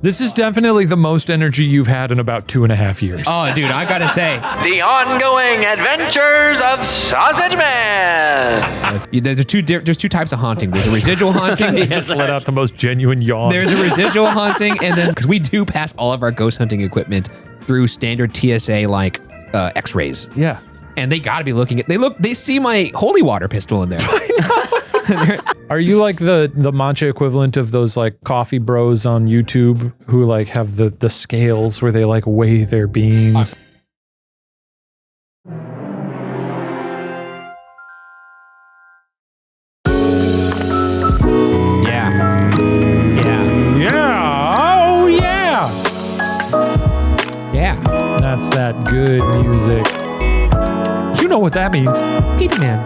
This is definitely the most energy you've had in about 2.5 years. Oh, dude, I gotta say, The ongoing adventures of Sausage Man. there's two types of haunting. There's a residual haunting. He just let out the most genuine yawn. There's a residual haunting, and then because we do pass all of our ghost hunting equipment through standard TSA like X-rays. Yeah. And they gotta be looking at. They see my holy water pistol in there. Are you like the Matcha equivalent of those like coffee bros on YouTube who like have the scales where they like weigh their beans? Yeah. Yeah. Oh yeah. Yeah. That's that good music. You know what that means. Peepee Man.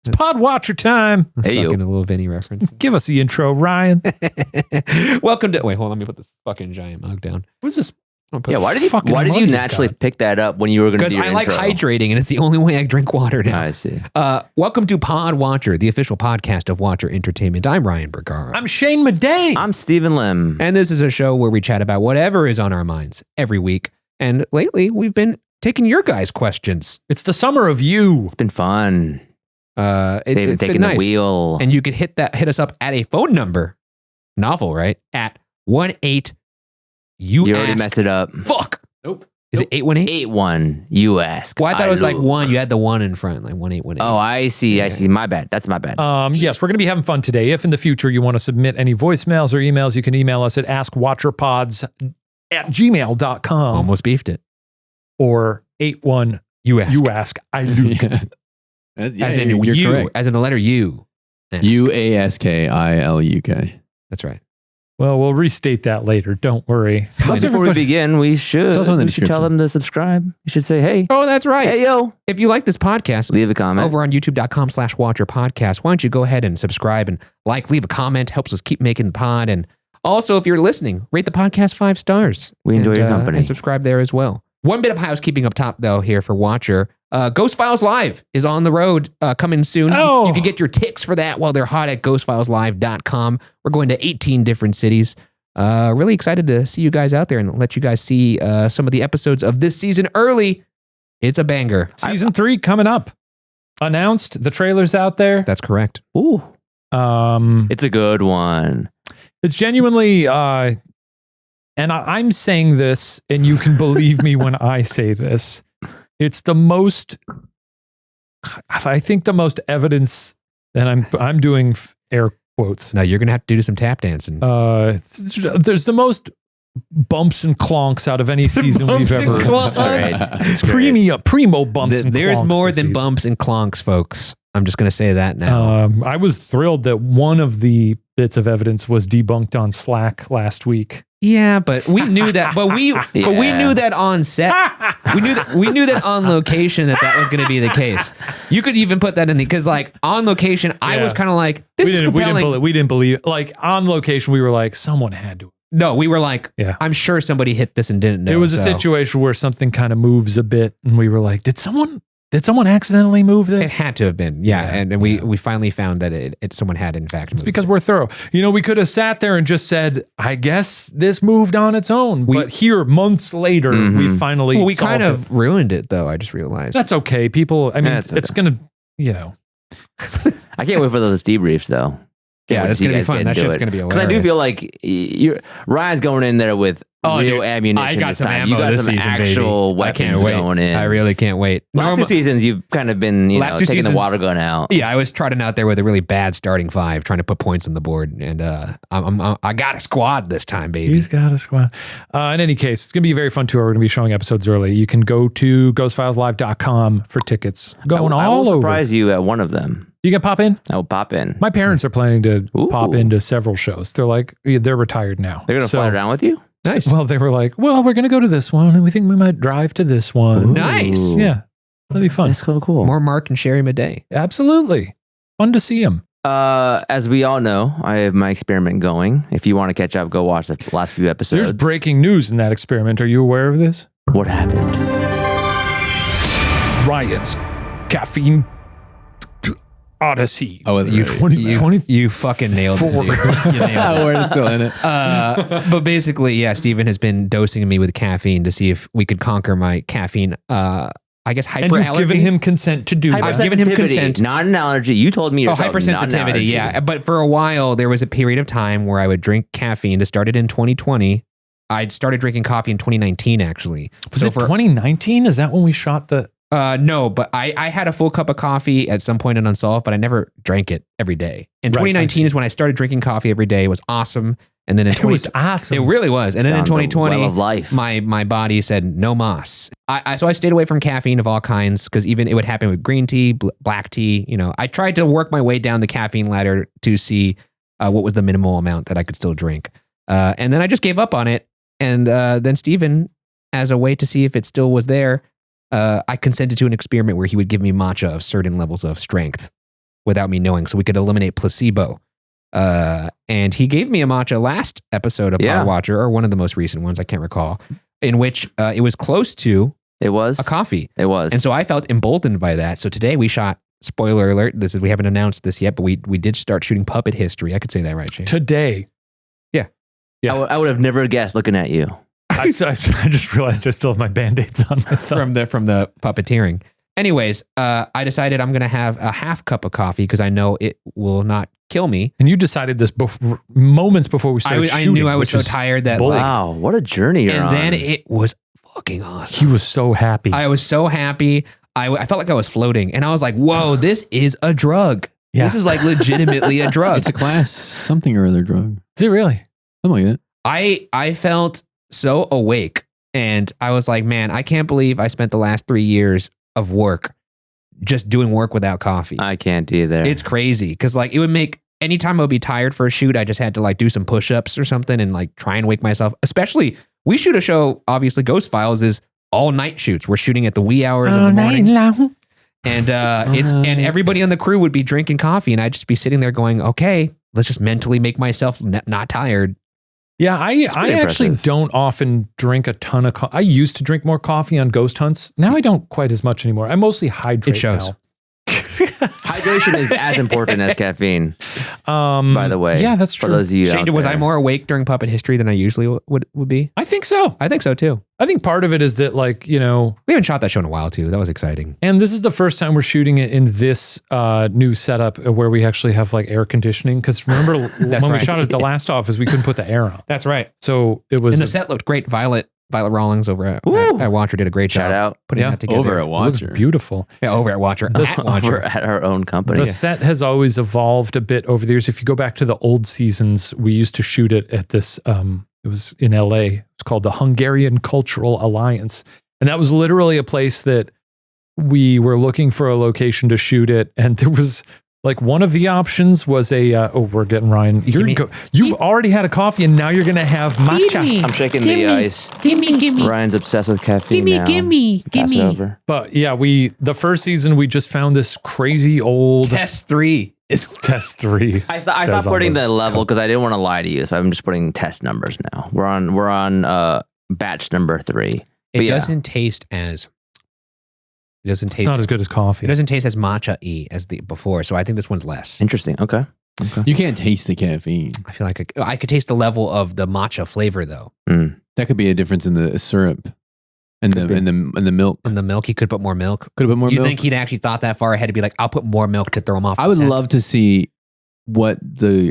It's Pod Watcher time. Hey, a little Vinny reference. Give us the intro, Ryan. Welcome to. Wait, hold on. Let me put this fucking giant mug down. What's this? Yeah, why did you naturally pick that up when you were going to do your Because I like intro? hydrating, and it's the only way I drink water now. I see. Welcome to Pod Watcher, the official podcast of Watcher Entertainment. I'm Ryan Bergara. I'm Shane Madej. I'm Stephen Lim. And this is a show where we chat about whatever is on our minds every week. And lately, we've been taking your guys' questions. It's the summer of you. It's been fun. It's They've been taken nice. the wheel. And you could hit us up at a phone number. Novel, right? At 1-8 You already messed it up. Fuck. Nope. Is it 818? 8-1. You ask. Well, I thought it was like look. 1. You had the 1 in front, like 1-818. Oh, I see. I see. My bad. That's my bad. Yes, we're going to be having fun today. If in the future you want to submit any voicemails or emails, you can email us at AskWatcherPods@gmail.com Almost beefed it. or 81 You ask. You ask. I Luke. As in you're you. correct. As in the letter U. Ask. UASKILUK. That's right. Well, we'll restate that later. Don't worry. But before we begin, we should It's also in the tell them to subscribe. You should say, hey, Oh, that's right. hey, yo. If you like this podcast, Leave a comment. over on youtube.com/watcherpodcast, why don't you go ahead and subscribe and leave a comment. Helps us keep making the pod. And also, if you're listening, rate the podcast 5 stars. We enjoy your company. And subscribe there as well. One bit of housekeeping up top, though, here for Watcher. Ghost Files Live is on the road coming soon. Oh. You can get your ticks for that while they're hot at ghostfileslive.com. We're going to 18 different cities. Really excited to see you guys out there and let you guys see some of the episodes of this season early. It's a banger. Season 3 coming up. Announced. The trailer's out there. That's correct. Ooh, Um, it's a good one. It's genuinely, and I'm saying this, and you can believe me when I say this. It's the most, I think the most evidence, and I'm doing air quotes. No, you're going to have to do some tap dancing. There's the most bumps and clonks out of any season we've ever. That's great. That's great. Primo bumps and clonks. There's more this than season. bumps and clonks, folks. I'm just going to say that now. I was thrilled that one of the bits of evidence was debunked on Slack last week. Yeah, but we knew that. But we knew that on set. We knew that on location that was going to be the case. You could even put that in because like on location, I was kind of like, this is compelling. We didn't believe like on location. We were like, someone had to. No, we were like, Yeah. I'm sure somebody hit this and didn't know. It was a so. situation where something kind of moves a bit, and we were like, did someone accidentally move this? It had to have been, yeah. And we finally found that it someone had in fact. It's because we're thorough. You know, we could have sat there and just said, I guess this moved on its own. But here, months later, we finally we solved kind it. of ruined it though. I just realized. That's okay. People, I mean, That's it's going to, you know. I can't wait for those debriefs, though. Yeah, that's going to be fun. That shit's going to be hilarious. Because I do feel like Ryan's going in there with real ammunition. I got this some time. ammo You got this some season, actual baby. I can't weapons wait. going in. I really can't wait. Last 2 seasons, you've kind of been, Last 2 taking the seasons- water gun out. Yeah, I was trotting out there with a really bad starting 5, trying to put points on the board, and I got a squad this time, baby. He's got a squad. In any case, it's going to be a very fun tour. We're going to be showing episodes early. You can go to ghostfileslive.com for tickets. Going I all will over. surprise you at one of them. You can pop in? I will pop in. My parents are planning to pop Ooh. into several shows. They're like, they're retired now. They're going to fly around with you? Nice. Well, they were like, well, we're going to go to this one, and we think we might drive to this one. Nice. Ooh. Yeah, that'll be fun. That's so cool. More Mark and Sherry Madej. Absolutely. Fun to see him. As we all know, I have my experiment going. If you want to catch up, go watch the last few episodes. There's breaking news in that experiment. Are you aware of this? What happened? Riots. Caffeine. Odyssey. I wasn't You, ready. you fucking nailed it. Dude. You nailed it. We're still in it. But basically, yeah, Steven has been dosing me with caffeine to see if we could conquer my caffeine, I guess, And you've hyperallergy. given him consent to do that. I've given him Hypersensitivity, consent. not an allergy. You told me yourself. not an Hypersensitivity, allergy. yeah. But for a while, there was a period of time where I would drink caffeine. It started in 2020. I'd started drinking coffee in 2019, actually. Was it 2019? Is that when we shot the... No, but I had a full cup of coffee at some point in Unsolved, but I never drank it every day. And Right, 2019 is when I started drinking coffee every day. It was awesome. And then in It was awesome. It really was. And then in Found the 2020, well of life. my body said no mas. So I stayed away from caffeine of all kinds because even it would happen with green tea, black tea. You know, I tried to work my way down the caffeine ladder to see what was the minimal amount that I could still drink. And then I just gave up on it. And then Steven, as a way to see if it still was there, I consented to an experiment where he would give me matcha of certain levels of strength without me knowing, so we could eliminate placebo. And he gave me a matcha last episode of Pod Watcher, or one of the most recent ones, I can't recall, in which it was close to It was a coffee. It was. And so I felt emboldened by that. So today we shot, spoiler alert, we haven't announced this yet, but we did start shooting puppet history. I could say that, right, Shane? Today. I would have never guessed looking at you. I just realized I still have my Band-Aids on my thumb. from the puppeteering. Anyways, I decided I'm going to have a half cup of coffee because I know it will not kill me. And you decided this moments before we started I shooting. knew I was which so is tired that bold. like, Wow, what a journey you're on. and then it was fucking awesome. He was so happy. I was so happy. I felt like I was floating, and I was like, "Whoa, this is a drug. Yeah. This is like legitimately a drug." It's a class something or other drug. Is it really? Something like that. I felt so awake, and I was like, "Man, I can't believe I spent the last 3 years of work just doing work without coffee." I can't either. It's crazy because like it would make anytime I would be tired for a shoot, I just had to like do some push-ups or something and like try and wake myself. Especially we shoot a show, obviously Ghost Files is all night shoots. We're shooting at the wee hours of the morning. And and everybody on the crew would be drinking coffee and I'd just be sitting there going, okay, let's just mentally make myself not tired. Yeah, I pretty actually impressive. don't often drink a ton of coffee. I used to drink more coffee on ghost hunts. Now I don't quite as much anymore. I mostly hydrate It shows. now. Hydration is as important as caffeine, by the way. Yeah, that's For true. those of you Shane, out was there. I more awake during puppet history than I usually would be? I think so. I think so too. I think part of it is that, like, you know, We haven't shot that show in a while too. That was exciting. and this is the first time we're shooting it in this new setup where we actually have like air conditioning. Because remember when we right. shot it at the last office, we couldn't put the air on. That's right. So it was And the set looked great. Violet Rawlings over at Watcher did a great Shout job out. putting Yeah. that together. Over at it looks Watcher. beautiful. Yeah, over at Watcher. This- At Watcher. Over at our own company. The set has always evolved a bit over the years. If you go back to the old seasons, we used to shoot it at this, it was in LA. It's called the Hungarian Cultural Alliance. And that was literally a place that we were looking for a location to shoot it. And there was like one of the options was we're getting Ryan. You've already had a coffee and now you're going to have matcha. I'm shaking the ice. Gimme. Ryan's obsessed with caffeine now. Gimme. Pass it over. But yeah, the first season, we just found this crazy old Test 3. test 3. I stopped putting the level because I didn't want to lie to you, so I'm just putting test numbers now. We're on batch number 3. It But yeah. doesn't taste as It's not as good as coffee. it doesn't taste as matcha-y as the before, so I think this one's less. Interesting. Okay. You can't taste the caffeine. I feel like I could taste the level of the matcha flavor though. That could be a difference in the syrup and the milk. In the milk, he could put more milk. Could have put more You milk. think he'd actually thought that far ahead to be like, I'll put more milk to throw him off. I the would scent. love to see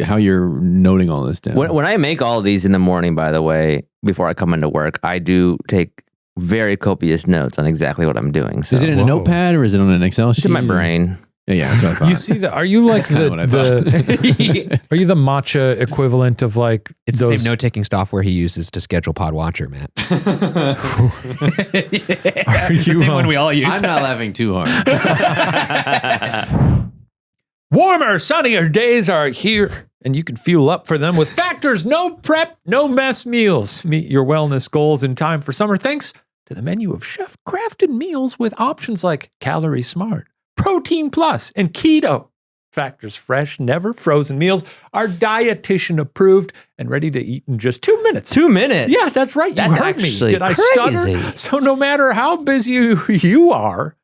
how you're noting all this down. When I make all of these in the morning, by the way, before I come into work, I do take very copious notes on exactly what I'm doing. So Is it in a Whoa. notepad or is it on an Excel sheet? it's in my brain. Yeah, that's what I thought. You see that? Are you like That's kinda what I the are you the matcha equivalent of like It's those? the same note-taking software he uses to schedule Pod Watcher, Matt. Are you, the same one we all use. I'm not laughing too hard. Warmer, sunnier days are here, and you can fuel up for them with Factor's no prep, no mess meals. Meet your wellness goals in time for summer thanks to the menu of chef-crafted meals with options like Calorie Smart, Protein Plus, and Keto. Factor's fresh, never frozen meals are dietitian approved and ready to eat in just 2 minutes. 2 minutes. Yeah, that's right. You That's heard me. actually Did I crazy. stutter? So no matter how busy you are,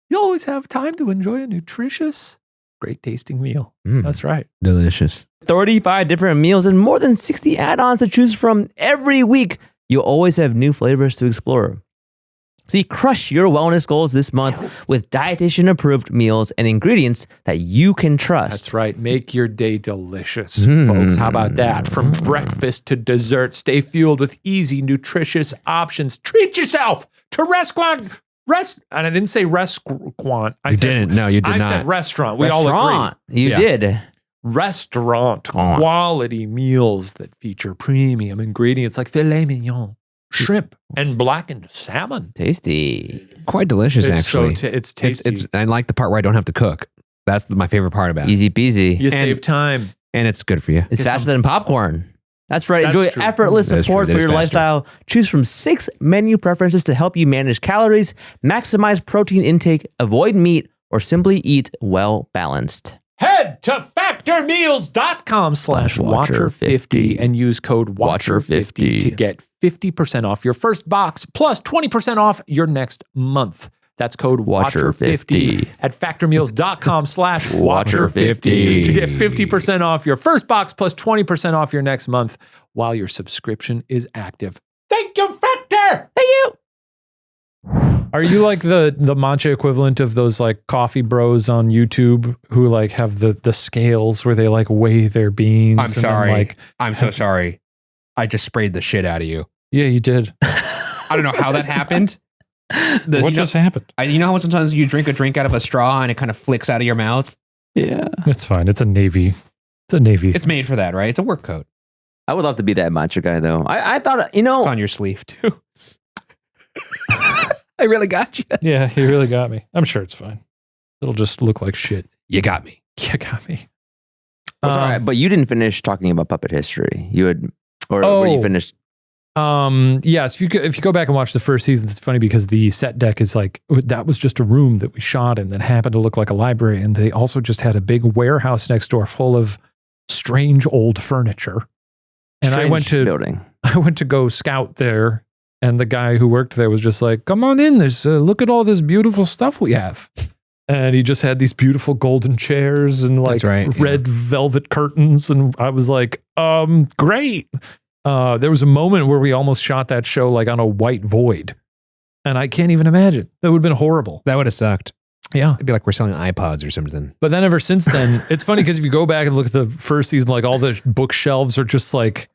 you always have time to enjoy a nutritious, great tasting meal. Mm. That's right. Delicious. 35 different meals and more than 60 add-ons to choose from every week. You'll always have new flavors to explore. See, crush your wellness goals this month with dietitian-approved meals and ingredients that you can trust. That's right. Make your day delicious, folks. How about that? From breakfast to dessert, stay fueled with easy, nutritious options. Treat yourself to restaurant. And I didn't say restaurant. I said, No, you did I not. said restaurant. We all agree. You did. Restaurant quality meals that feature premium ingredients like filet mignon, shrimp, and blackened salmon. Tasty. Quite delicious, It's actually. it's tasty. I like the part where I don't have to cook. That's my favorite part about it. Easy peasy. You save time. And it's good for you. It's faster than popcorn. That's right. That's Enjoy true. effortless That's support true. for your That is faster. lifestyle. Choose from 6 menu preferences to help you manage calories, maximize protein intake, avoid meat, or simply eat well balanced. Head to factormeals.com/watcher50 and use code watcher50 to get 50% off your first box plus 20% off your next month. That's code watcher50 at factormeals.com/watcher50 to get 50% off your first box plus 20% off your next month while your subscription is active. Thank you, Factor. Thank you. Are you like the matcha equivalent of those like coffee bros on YouTube who like have the scales where they like weigh their beans? I'm and then, sorry. like, I'm so sorry. I just sprayed the shit out of you. yeah, you did. I don't know how that happened. What just happened? You know how sometimes you drink a drink out of a straw and it kind of flicks out of your mouth? Yeah. It's fine. It's a Navy. It's made for that, right? It's a work coat. I would love to be that matcha guy, though. I thought, It's on your sleeve, too. I really got you. Yeah, he really got me. I'm sure it's fine. It'll just look like shit. You got me. You got me. That's all right, but you didn't finish talking about puppet history. You had, or were you finished? Yes, if you go back and watch the first season, it's funny because the set deck is like, that was just a room that we shot in that happened to look like a library. And they also just had a big warehouse next door full of strange old furniture. And I went to go scout there. And the guy who worked there was just like, come on in. There's look at all this beautiful stuff we have. And he just had these beautiful golden chairs and like red velvet curtains. And I was like, great. There was a moment where we almost shot that show like on a white void. And I can't even imagine. That would have been horrible. That would have sucked. Yeah. It'd be like we're selling iPods or something. But then ever since then, it's funny because if you go back and look at the first season, like all the bookshelves are just like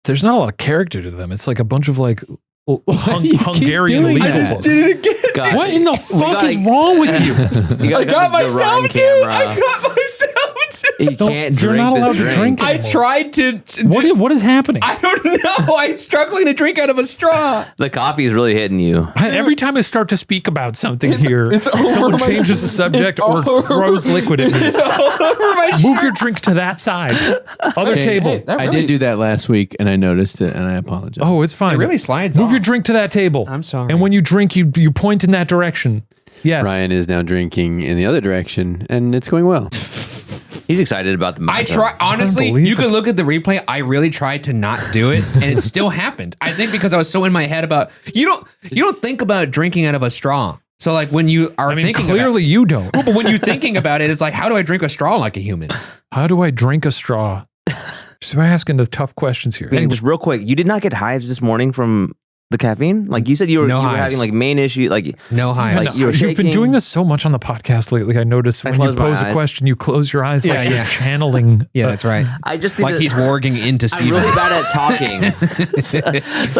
there's not a lot of character to them. It's like a bunch of like Hungarian legal books. What in the fuck is wrong with you? I got myself, dude. I got myself, dude. You can't You're drink not allowed this to drink I anymore. tried to. What is happening? I don't know. I'm struggling to drink out of a straw. The coffee is really hitting you. Every time I start to speak about something here, someone changes the subject or throws liquid at me. Move your drink to that side. Other table. I did do that last week and I noticed it and I apologize. Oh, it's fine. It really slides Move off. your drink to that table. I'm sorry. And when you drink, you point in that direction. Yes. Ryan is now drinking in the other direction and it's going well. He's excited about the matcha. I try honestly. You Unbelievable. can look at the replay. I really tried to not do it, and it still happened. I think because I was so in my head about you don't think about drinking out of a straw. So like when you are thinking clearly you don't. but when you're thinking about it, it's like how do I drink a straw like a human? How do I drink a straw? Just asking the tough questions here. And just real quick, you did not get hives this morning from the caffeine? Like you said, you were hives. having like main issue, like No hives. Like you were You've been shaking. doing this so much on the podcast lately. I noticed when you close my pose a eyes. question, you close your eyes Yeah, like yeah. you're channeling. Yeah, that's right. I just think Like that he's warging into I'm Steven. really bad at talking, so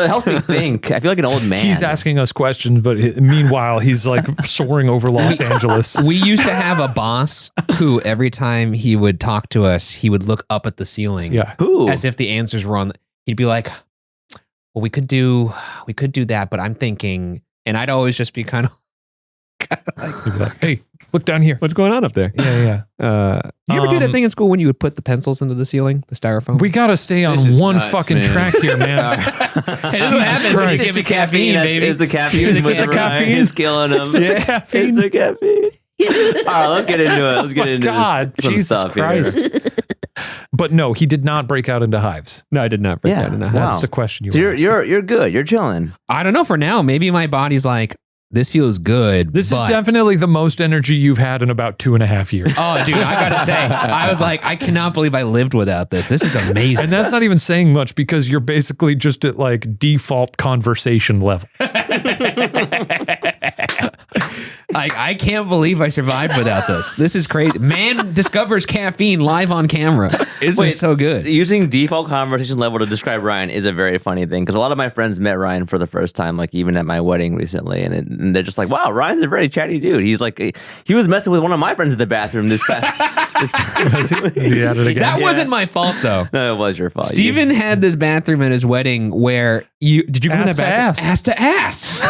it helps me think. I feel like an old man. He's asking us questions, but meanwhile, he's like soaring over Los Angeles. We used to have a boss who every time he would talk to us, he would look up at the ceiling Yeah. Who? as if the answers were on. He'd be like, well, we could do that, but I'm thinking, and I'd always just be kind of like, He'd be like, hey, look down here. what's going on up there? Yeah, yeah. You ever do that Um, thing in school when you would put the pencils into the ceiling, the styrofoam? We got to stay on This is one nuts, fucking man. track here, man. And this is what Jesus happens when you Christ. give it caffeine, baby. It's the caffeine. It's with the Ryan. caffeine. It's killing him. It's the caffeine. It's the caffeine. All right, let's get into it. Let's get into God, some Jesus stuff Christ. But no, he did not break out into hives. No, I did not break Yeah. out in a Wow. That's the question you So were asking. you're good. You're chilling. I don't know for now. Maybe my body's like, this feels good. This is but- definitely the most energy you've had in about 2.5 years. Oh, dude, I gotta say, I was like, I cannot believe I lived without this. This is amazing. And that's not even saying much because you're basically just at like default conversation level. I can't believe I survived without this. This is crazy. Man discovers caffeine live on camera. This is so good. Using default conversation level to describe Ryan is a very funny thing because a lot of my friends met Ryan for the first time, like even at my wedding recently, and they're just like, "Wow, Ryan's a very chatty dude." He's like, he was messing with one of my friends in the bathroom this past. He had it again. That wasn't my fault, though. No, it was your fault. Steven had this bathroom at his wedding where did you go in Ass the to bathroom? ass. Ass to ass.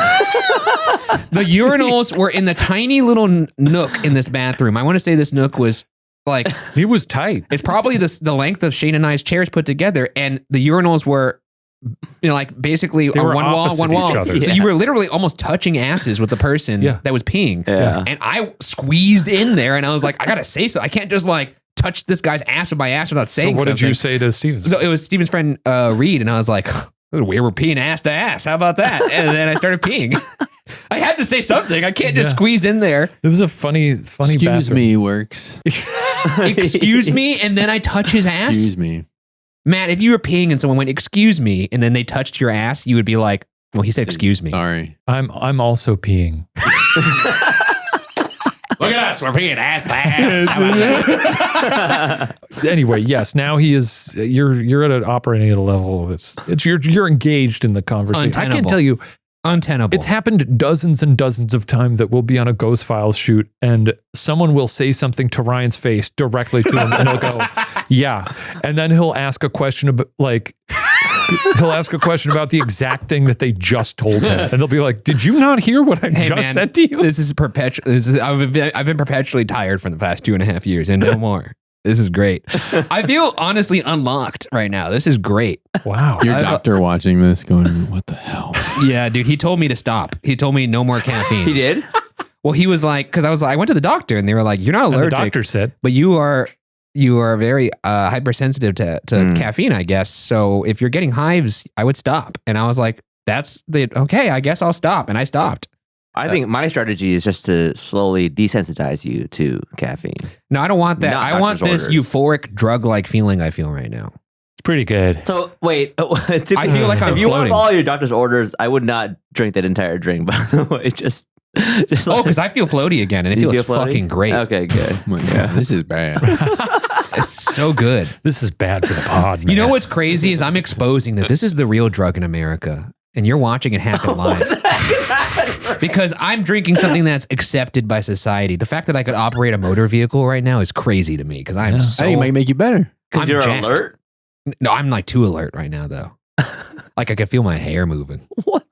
The urinals were in the tiny little nook in this bathroom. I want to say this nook was like He was tight. it's probably the length of Shane and I's chairs put together, and the urinals were like basically They on were one wall, opposite one wall. each other. So you were literally almost touching asses with the person Yeah. that was peeing. Yeah. And I squeezed in there, and I was like, I gotta say so. I can't just like touch this guy's ass with my ass without So saying what something. did you say to Steven? So it was Steven's friend Reed, and I was like, we were peeing ass to ass. How about that? And then I started peeing. I had to say something. I can't just Yeah. squeeze in there. It was a funny Excuse bathroom. me works. Excuse me, and then I touch his ass. Excuse me. Matt, if you were peeing and someone went, excuse me, and then they touched your ass, you would be like, well, he said, excuse me. Sorry. I'm also peeing. Look at us. We're peeing ass to ass. How about that? Anyway, yes, now he is. You're at an operating at a level. It's you're engaged in the conversation. I Untenable. can't tell you. Untenable. It's happened dozens and dozens of times that we'll be on a Ghost Files shoot and someone will say something to Ryan's face directly to him and he'll go, yeah. And then he'll ask a question about he'll ask a question about the exact thing that they just told him. And they'll be like, did you not hear what I just said to you? This is perpetual. I've been perpetually tired for the past 2.5 years and no more. This is great. I feel honestly unlocked right now. This is great. Wow. Your doctor watching this going, what the hell? Yeah, dude. He told me to stop. He told me no more caffeine. He did? Well, he was like, because I went to the doctor and they were like, you're not And the allergic, doctor said, but you are very hypersensitive to caffeine, I guess. So if you're getting hives, I would stop. And I was like, okay, I guess I'll stop. And I stopped. I think my strategy is just to slowly desensitize you to caffeine. No, I don't want that. Not I want doctor's this orders. euphoric drug-like feeling I feel right now. it's pretty good. So wait, I feel like I'm if you want floating. to follow your doctor's orders, I would not drink that entire drink. By the way, just Oh, like, because I feel floaty again, and it you feels feel floaty? fucking great. Okay, good. Oh my God, this is bad. It's so good. This is bad for the pod, man. You know what's crazy is I'm exposing that this is the real drug in America, and you're watching it happen live. Because I'm drinking something that's accepted by society. The fact that I could operate a motor vehicle right now is crazy to me because I'm I so. think it might make you better. Because I'm you're jacked. alert. No, I'm like too alert right now, though. Like I can feel my hair moving. What?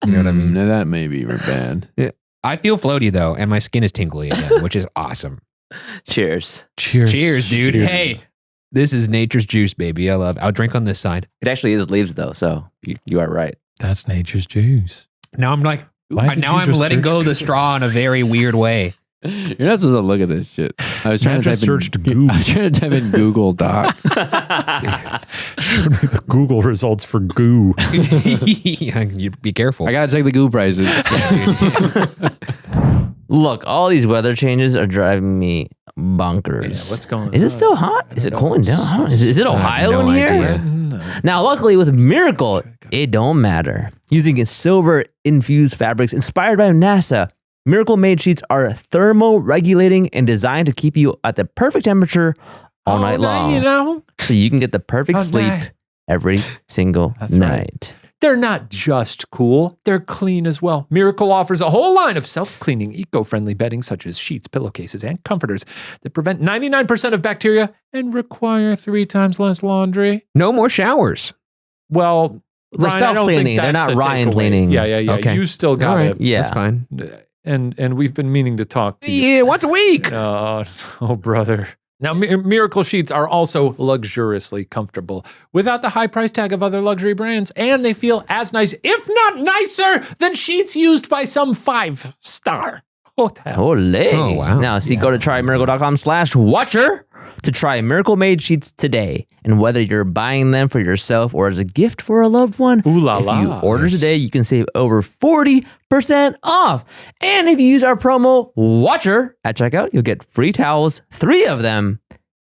You know what I mean? Now that may be bad. I feel floaty though, and my skin is tingly again, which is awesome. Cheers. Cheers. Cheers, dude. Cheers. Hey, this is nature's juice, baby. I love it. I'll drink on this side. It actually is leaves though, so you are right. That's nature's juice. Now I'm like, Why did now you I'm just letting search- go of the straw in a very weird way. You're not supposed to look at this shit. I was trying Matt to just type searched in, Goo. I was trying to type in Google Docs. Showed me the Google results for goo. You be careful. I gotta check the Goo prices. Look, all these weather changes are driving me bonkers. what's going Is it still hot? Is it cooling down? Huh? Is it I have Ohio no in here? idea. Now, luckily with Miracle, it don't matter. Using silver-infused fabrics inspired by NASA, Miracle-made sheets are thermo-regulating and designed to keep you at the perfect temperature all night long. You know, So you can get the perfect All sleep night. every single That's right. night. they're not just cool, they're clean as well. Miracle offers a whole line of self-cleaning, eco-friendly bedding such as sheets, pillowcases, and comforters that prevent 99% of bacteria and require 3 times less laundry. No more showers. Well, They're Ryan, I don't self-cleaning. think They're that's not the Ryan takeaway. cleaning. Yeah. Okay. You still got All right. it. Yeah. That's fine. And we've been meaning to talk to you. Yeah, once a week. Oh, brother. Now, Miracle Sheets are also luxuriously comfortable without the high price tag of other luxury brands, and they feel as nice, if not nicer, than sheets used by some 5-star hotels. Olé. Oh, wow. Now, go to trymiracle.com/watcher to try Miracle Made sheets today. And whether you're buying them for yourself or as a gift for a loved one, Ooh la if la. you order today, you can save over 40% off. And if you use our promo WATCHER at checkout, you'll get free towels, 3 of them,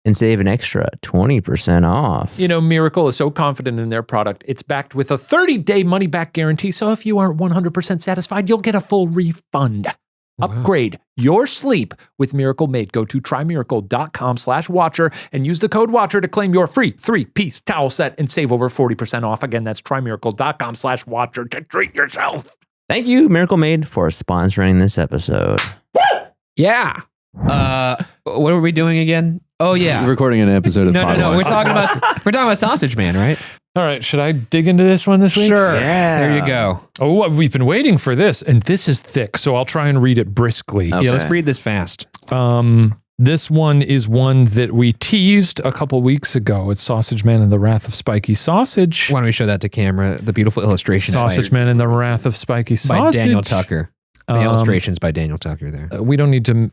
and save an extra 20% off. You know, Miracle is so confident in their product, it's backed with a 30-day money-back guarantee. So if you aren't 100% satisfied, you'll get a full refund. Upgrade your sleep with Miracle Made. Go to trymiracle.com/watcher and use the code WATCHER to claim your free 3-piece towel set and save over 40% off. Again, that's trymiracle.com/watcher to treat yourself. Thank you, Miracle Made, for sponsoring this episode. Yeah. What are we doing again? Oh yeah. We're recording an episode of No. Podwatch. We're talking about Sausage Man, right? All right, should I dig into this one this week? Sure. Yeah. There you go. Oh, we've been waiting for this, and this is thick, so I'll try and read it briskly. Okay. Yeah, let's read this fast. This one is one that we teased a couple weeks ago. It's Sausage Man and the Wrath of Spiky Sausage. Why don't we show that to camera? The beautiful illustration Sausage Man and the Wrath of Spiky by Sausage. Daniel Tucker. The illustrations by Daniel Tucker there. We don't need to.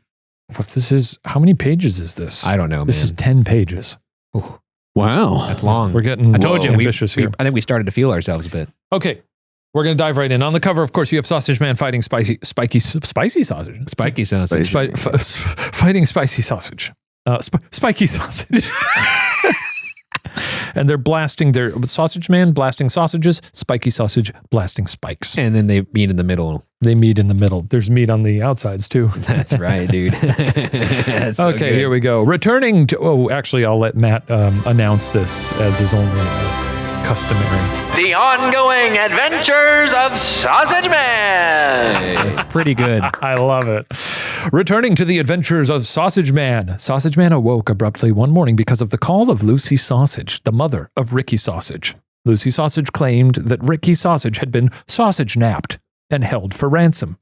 What this is? How many pages is this? I don't know, man. This is 10 pages. Ooh, Wow. that's long. We're getting I told you, ambitious here. I think we started to feel ourselves a bit. Okay, we're gonna dive right in. On the cover, of course, you have Sausage Man fighting spicy sausage. Spiky sausage. Fighting spicy sausage. Spiky sausage. And they're blasting their Sausage Man blasting sausages, Spiky Sausage blasting spikes. And then they meet in the middle. They meet in the middle. There's meat on the outsides too. That's right, dude. That's so Okay, good. here we go. Returning to, actually, I'll let Matt announce this as is only customary. The ongoing adventures of Sausage Man. It's pretty good. I love it. Returning to the adventures of Sausage Man. Sausage Man awoke abruptly one morning because of the call of Lucy Sausage, the mother of Ricky Sausage. Lucy Sausage claimed that Ricky Sausage had been sausage napped and held for ransom.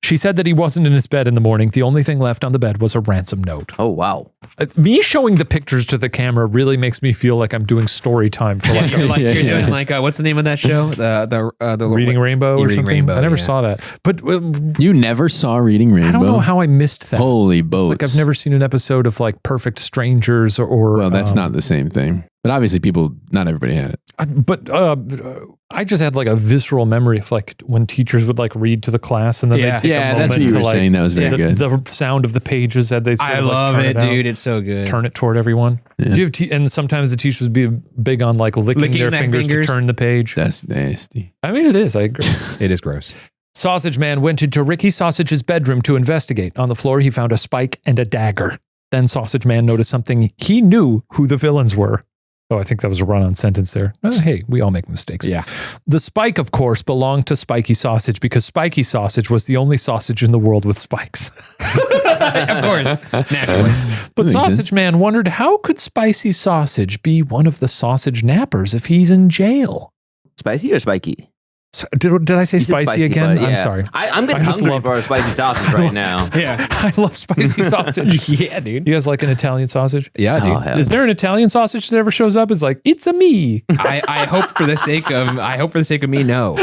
She said that he wasn't in his bed in the morning. The only thing left on the bed was a ransom note. Oh, wow. Me showing the pictures to the camera really makes me feel like I'm doing story time for like, You're doing like what's the name of that show? The Reading Rainbow or Reading something. Rainbow, I never yeah. saw that. But You never saw Reading Rainbow? I don't know how I missed that. Holy It's boats. like I've never seen an episode of like Perfect Strangers or Well, that's not the same thing. But obviously not everybody had it. But I just had like a visceral memory of like when teachers would like read to the class and then Yeah. they'd take a Yeah, moment that's what you to were like saying. That was very good. the sound of the pages that they sort I of, like, love turn it, out, dude. It's so good. turn it toward everyone. Yeah. Do you have and sometimes the teachers would be big on like licking their fingers to turn the page. That's nasty. I mean, it is. I agree. It is gross. Sausage Man went into Ricky Sausage's bedroom to investigate. On the floor, he found a spike and a dagger. Then Sausage Man noticed something. He knew who the villains were. Oh, I think that was a run-on sentence there. Hey, we all make mistakes. Yeah. The spike, of course, belonged to Spiky Sausage because Spiky Sausage was the only sausage in the world with spikes. Of course. Naturally. But That makes Sausage Man wondered, how could Spicy Sausage be one of the sausage nappers if he's in jail? Spicy or spiky? Did I say You said spicy again? but I'm yeah. sorry. I'm getting I just hungry love- for a spicy sausage right now. Yeah. I love spicy sausage. Yeah, dude. You guys like an Italian sausage? Yeah, dude. Oh, hell. Is there an Italian sausage that ever shows up? It's like, it's a me. I hope for the sake of me, no.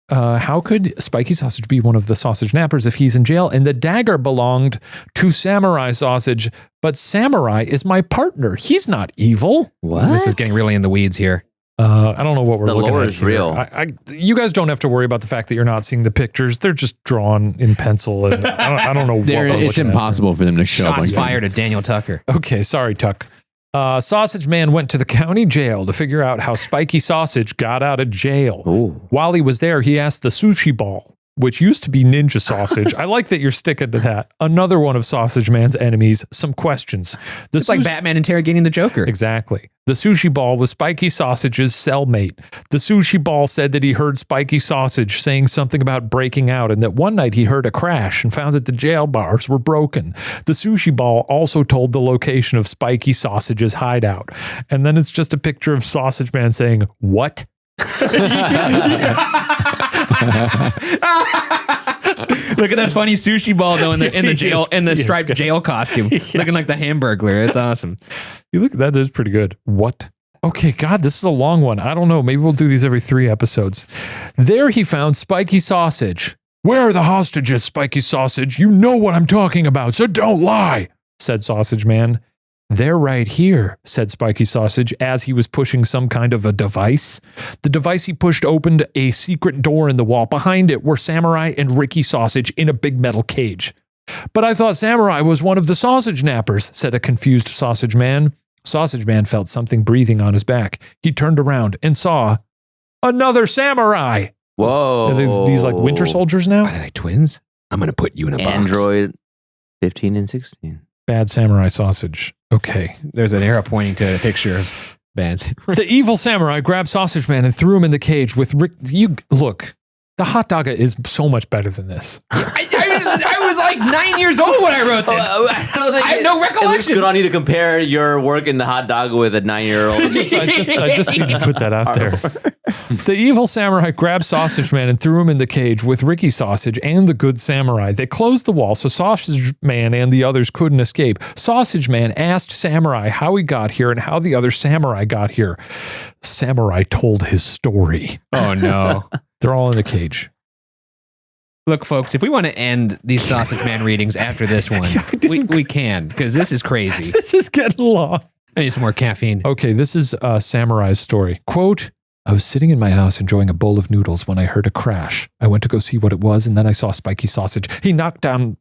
How could Spiky Sausage be one of the sausage nappers if he's in jail? And the dagger belonged to Samurai Sausage, but Samurai is my partner. He's not evil. What? This is getting really in the weeds here. I don't know what we're The looking lore at is here. real. You guys don't have to worry about the fact that you're not seeing the pictures. They're just drawn in pencil. And I don't know what we're It's looking at impossible for them to show up Shots like fired at Daniel Tucker. here. Okay, sorry, Tuck. Sausage Man went to the county jail to figure out how Spiky Sausage got out of jail. Ooh. While he was there, he asked the sushi ball, which used to be Ninja Sausage. I like that you're sticking to that. Another one of Sausage Man's enemies, some questions. It's like Batman interrogating the Joker. Exactly. The sushi ball was Spiky Sausage's cellmate. The sushi ball said that he heard Spiky Sausage saying something about breaking out and that one night he heard a crash and found that the jail bars were broken. The sushi ball also told the location of Spiky Sausage's hideout. And then it's just a picture of Sausage Man saying, "What?" Look at that funny sushi ball though in the jail in the He is striped good. jail costume, looking like the Hamburglar. It's awesome. You look, that is pretty good. What? Okay, God, this is a long one. I don't know. Maybe we'll do these every 3 episodes. There he found Spiky Sausage. Where are the hostages, Spiky Sausage? You know what I'm talking about, so don't lie, said Sausage Man. They're right here, said Spiky Sausage as he was pushing some kind of a device. The device he pushed opened a secret door in the wall. Behind it were Samurai and Ricky Sausage in a big metal cage. But I thought Samurai was one of the sausage nappers, said a confused Sausage Man. Sausage Man felt something breathing on his back. He turned around and saw another Samurai. Whoa. Are these like winter soldiers now? Are they twins? I'm going to put you in a box. Android 15 and 16. Bad Samurai Sausage. Okay. There's an arrow pointing to a picture of Bad Samurai. The evil Samurai grabbed Sausage Man and threw him in the cage with Rick. Look, the hot dog is so much better than this. I was like 9 years old when I wrote this. I have no recollection. It looks good on you to compare your work in the hot dog with a 9-year-old. I just need to put that out there. The evil Samurai grabbed Sausage Man and threw him in the cage with Ricky Sausage and the good Samurai. They closed the wall so Sausage Man and the others couldn't escape. Sausage Man asked Samurai how he got here and how the other Samurai got here. Samurai told his story. Oh, no. They're all in a cage. Look, folks, if we want to end these Sausage Man readings after this one, we can, because this is crazy. This is getting long. I need some more caffeine. Okay, this is Samurai's story. Quote, I was sitting in my house enjoying a bowl of noodles when I heard a crash. I went to go see what it was, and then I saw Spiky Sausage. He knocked down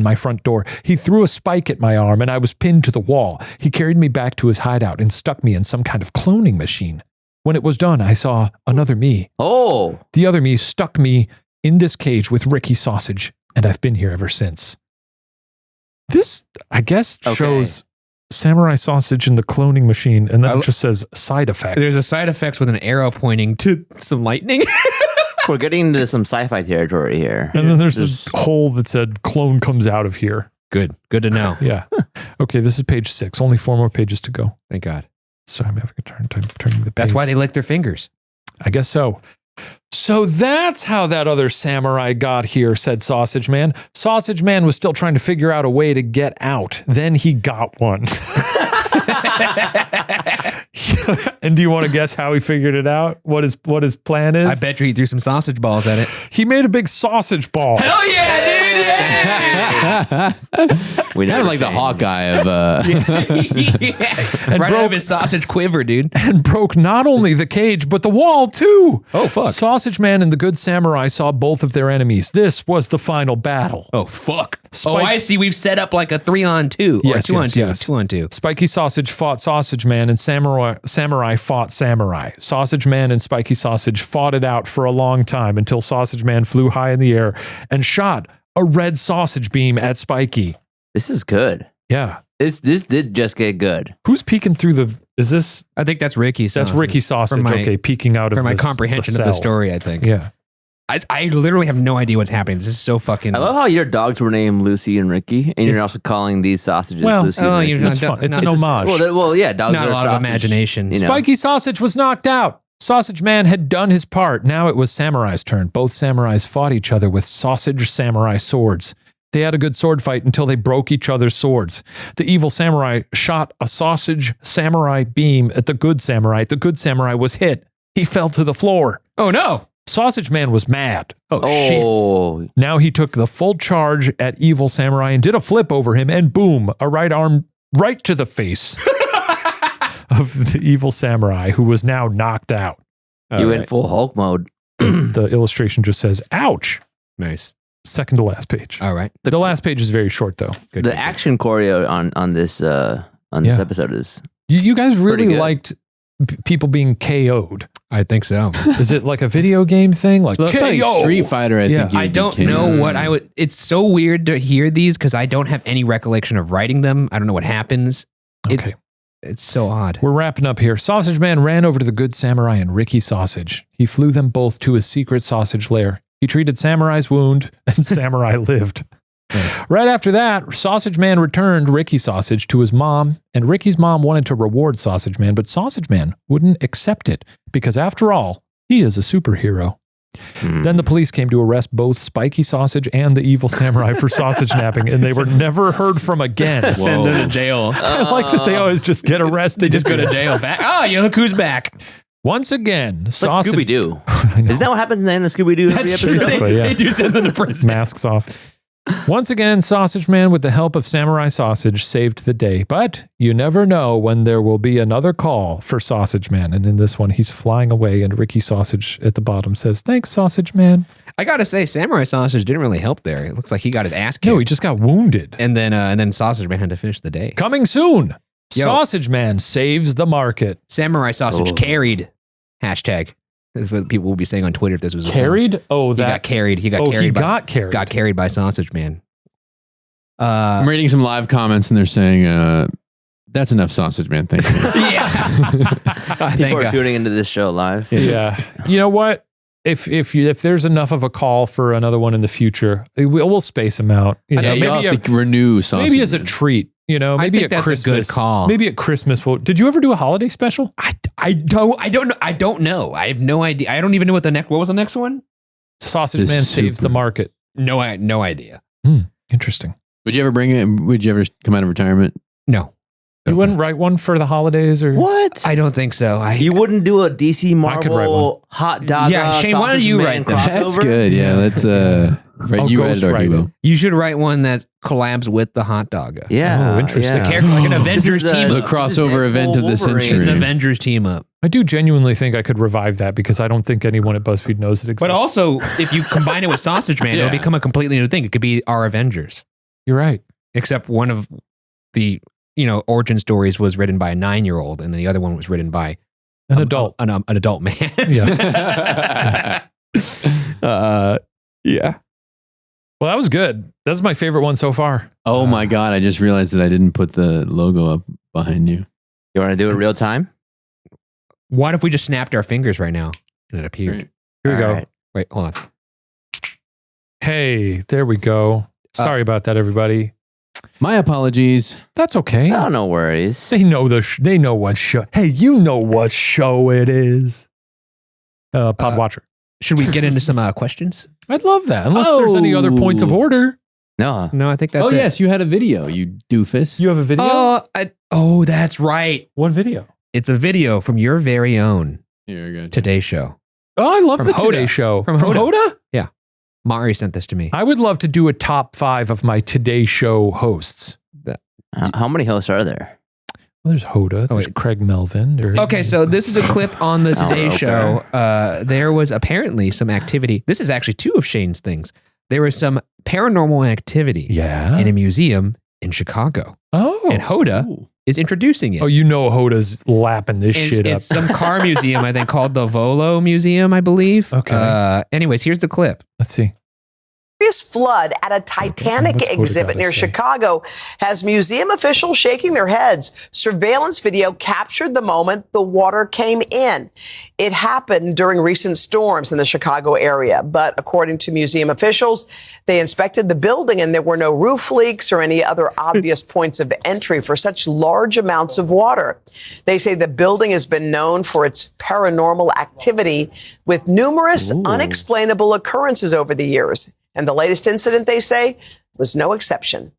my front door. He threw a spike at my arm, and I was pinned to the wall. He carried me back to his hideout and stuck me in some kind of cloning machine. When it was done, I saw another me. Oh. The other me stuck me in this cage with Ricky Sausage, and I've been here ever since. This, I guess, shows Samurai Sausage in the cloning machine, and then it just says side effects. There's a side effects with an arrow pointing to some lightning. We're getting into some sci-fi territory here. And then there's this hole that said clone comes out of here. Good to know. Yeah. Okay, this is page 6. Only 4 more pages to go. Thank God. Sorry, I'm having a turning the page. That's why they lick their fingers. I guess so. So that's how that other samurai got here, said Sausage Man. Sausage Man was still trying to figure out a way to get out. Then he got one. And do you want to guess how he figured it out? What his plan is? I bet you he threw some sausage balls at it. He made a big sausage ball. Hell yeah, dude! Yeah! We kind of like the Hawkeye of And right out of his sausage quiver, dude. And broke not only the cage, but the wall too. Oh, fuck. Sausage Man and the good samurai saw both of their enemies. This was the final battle. Oh, fuck. I see. We've set up like a 3-on-2 or Yes, 2-on-2. yes. 2-on-2. Spiky Sausage fought Sausage Man, and Samurai fought Samurai. Sausage Man and Spiky Sausage fought it out for a long time until Sausage Man flew high in the air and shot a red sausage beam at Spiky. This is good. Yeah. This did just get good. Who's peeking through the... Is this... I think that's Ricky Sausage. That's Ricky Sausage, okay, peeking out of for my this, comprehension of the story, I think. Yeah. I literally have no idea what's happening. This is so fucking... I love how your dogs were named Lucy and Ricky, and you're also calling these sausages Lucy and Ricky. That's fun. It's an homage. Well, yeah, dogs Not are a lot of sausage, imagination. you know. Spiky Sausage was knocked out. Sausage Man had done his part. Now it was Samurai's turn. Both samurais fought each other with sausage samurai swords. They had a good sword fight until they broke each other's swords. The evil samurai shot a sausage samurai beam at the good samurai. The good samurai was hit. He fell to the floor. Oh, no. Sausage Man was mad. Oh, shit. Now he took the full charge at evil samurai and did a flip over him, and boom, a right arm right to the face of the evil samurai, who was now knocked out. You went full Hulk mode. The illustration just says, ouch. Nice. Second to last page. All right. The last page is very short, though. The action choreo on this episode is... You guys really good. liked people being KO'd. I think so. Is it like a video game thing? Like KO. Street Fighter, I think. I don't know what I would... It's so weird to hear these because I don't have any recollection of writing them. I don't know what happens. Okay. It's so odd. We're wrapping up here. Sausage Man ran over to the good samurai and Ricky Sausage. He flew them both to his secret sausage lair. He treated Samurai's wound, and Samurai lived. Nice. Right after that, Sausage Man returned Ricky Sausage to his mom, and Ricky's mom wanted to reward Sausage Man, but Sausage Man wouldn't accept it, because after all, he is a superhero. Then the police came to arrest both Spiky Sausage and the evil samurai for sausage napping, and they were never heard from again. Send them to jail. I like that they always just get arrested. They just go to jail. Back. Oh, you look who's back. Once again, Like Scooby-Doo. I know. Isn't that what happens in the end of Scooby-Doo every That's true. episode? Basically, yeah. They do send them to prison. Masks off. Once again, Sausage Man, with the help of Samurai Sausage, saved the day. But you never know when there will be another call for Sausage Man. And in this one, he's flying away, and Ricky Sausage at the bottom says, "Thanks, Sausage Man." I gotta say, Samurai Sausage didn't really help there. It looks like he got his ass kicked. No, he just got wounded. and then Sausage Man had to finish the day. Coming soon. Yo. Sausage Man saves the market. Samurai Sausage Oh. carried. Hashtag. This is what people will be saying on Twitter if this was a Carried? Oh, He got that. carried. He got Oh, carried. he by, got carried. Got carried by Sausage Man. I'm reading some live comments and they're saying, that's enough, Sausage Man. Thank you. Yeah. People are tuning into this show live. Yeah. You know what? If there's enough of a call for another one in the future, we'll space them out. You know, Yeah, you'll maybe have to renew Sausage maybe as a Man. treat. You know, I maybe think at that's a Christmas. good call. Maybe at Christmas. Did you ever do a holiday special? I don't know. I have no idea. I don't even know what what was the next one? Sausage This Man saves super- the market. No idea. Interesting. Would you ever bring it? Would you ever come out of retirement? No. You wouldn't write one for the holidays, or What? I don't think so. You wouldn't do a DC could write Marvel hot dog? Yeah, Shane, why don't Sausage you Man write that? That's crossover? good. Yeah, let's right. You read it, or he will. You should write one that collabs with the hot dog. Yeah. Oh, interesting. yeah. The character, like an Avengers This is team The up. crossover event of the Wolverine. century. It's an Avengers team up. I do genuinely think I could revive that because I don't think anyone at BuzzFeed knows it exists. But also, if you combine it with Sausage Man, Yeah. it'll become a completely new thing. It could be our Avengers. you're right. Except one of the origin stories was written by a 9-year-old, and the other one was written by An adult. an adult man. Yeah. Yeah. Well, that was good. That's my favorite one so far. Oh my God! I just realized that I didn't put the logo up behind you. You want to do it real time? What if we just snapped our fingers right now and it appeared? Right. Here we go. All right. Wait, hold on. Hey, there we go. Sorry about that, everybody. My apologies. That's okay. Oh, no worries. They know they know what show. Hey, you know what show it is. Pod Watcher. Should we get into some questions? I'd love that. Unless there's any other points of order. No. No, I think that's it. Yes, you had a video. You doofus. You have a video? That's right. What video? It's a video from your very own Here we go. Today Show. Oh, I love From the Hoda. Today Show. From Hoda? Mari sent this to me. I would love to do a top 5 of my Today Show hosts. How many hosts are there? Well, there's Hoda. There's wait. Craig Melvin. Okay, so this is a clip on the Today okay. Show. There was apparently some activity. This is actually 2 of Shane's things. There was some paranormal activity Yeah. in a museum in Chicago. Oh. And Hoda Ooh. is introducing it. Oh, you know Hoda's lapping this And shit up. it's some car museum, I think, called the Volo Museum, I believe. Okay. Anyways, here's the clip. Let's see. Flood at a Titanic What's Hoda exhibit gotta near say? Chicago has museum officials shaking their heads. Surveillance video captured the moment the water came in. It happened during recent storms in the Chicago area, but according to museum officials, they inspected the building and there were no roof leaks or any other obvious points of entry for such large amounts of water. They say the building has been known for its paranormal activity with numerous unexplainable occurrences over the years. And the latest incident, they say, was no exception.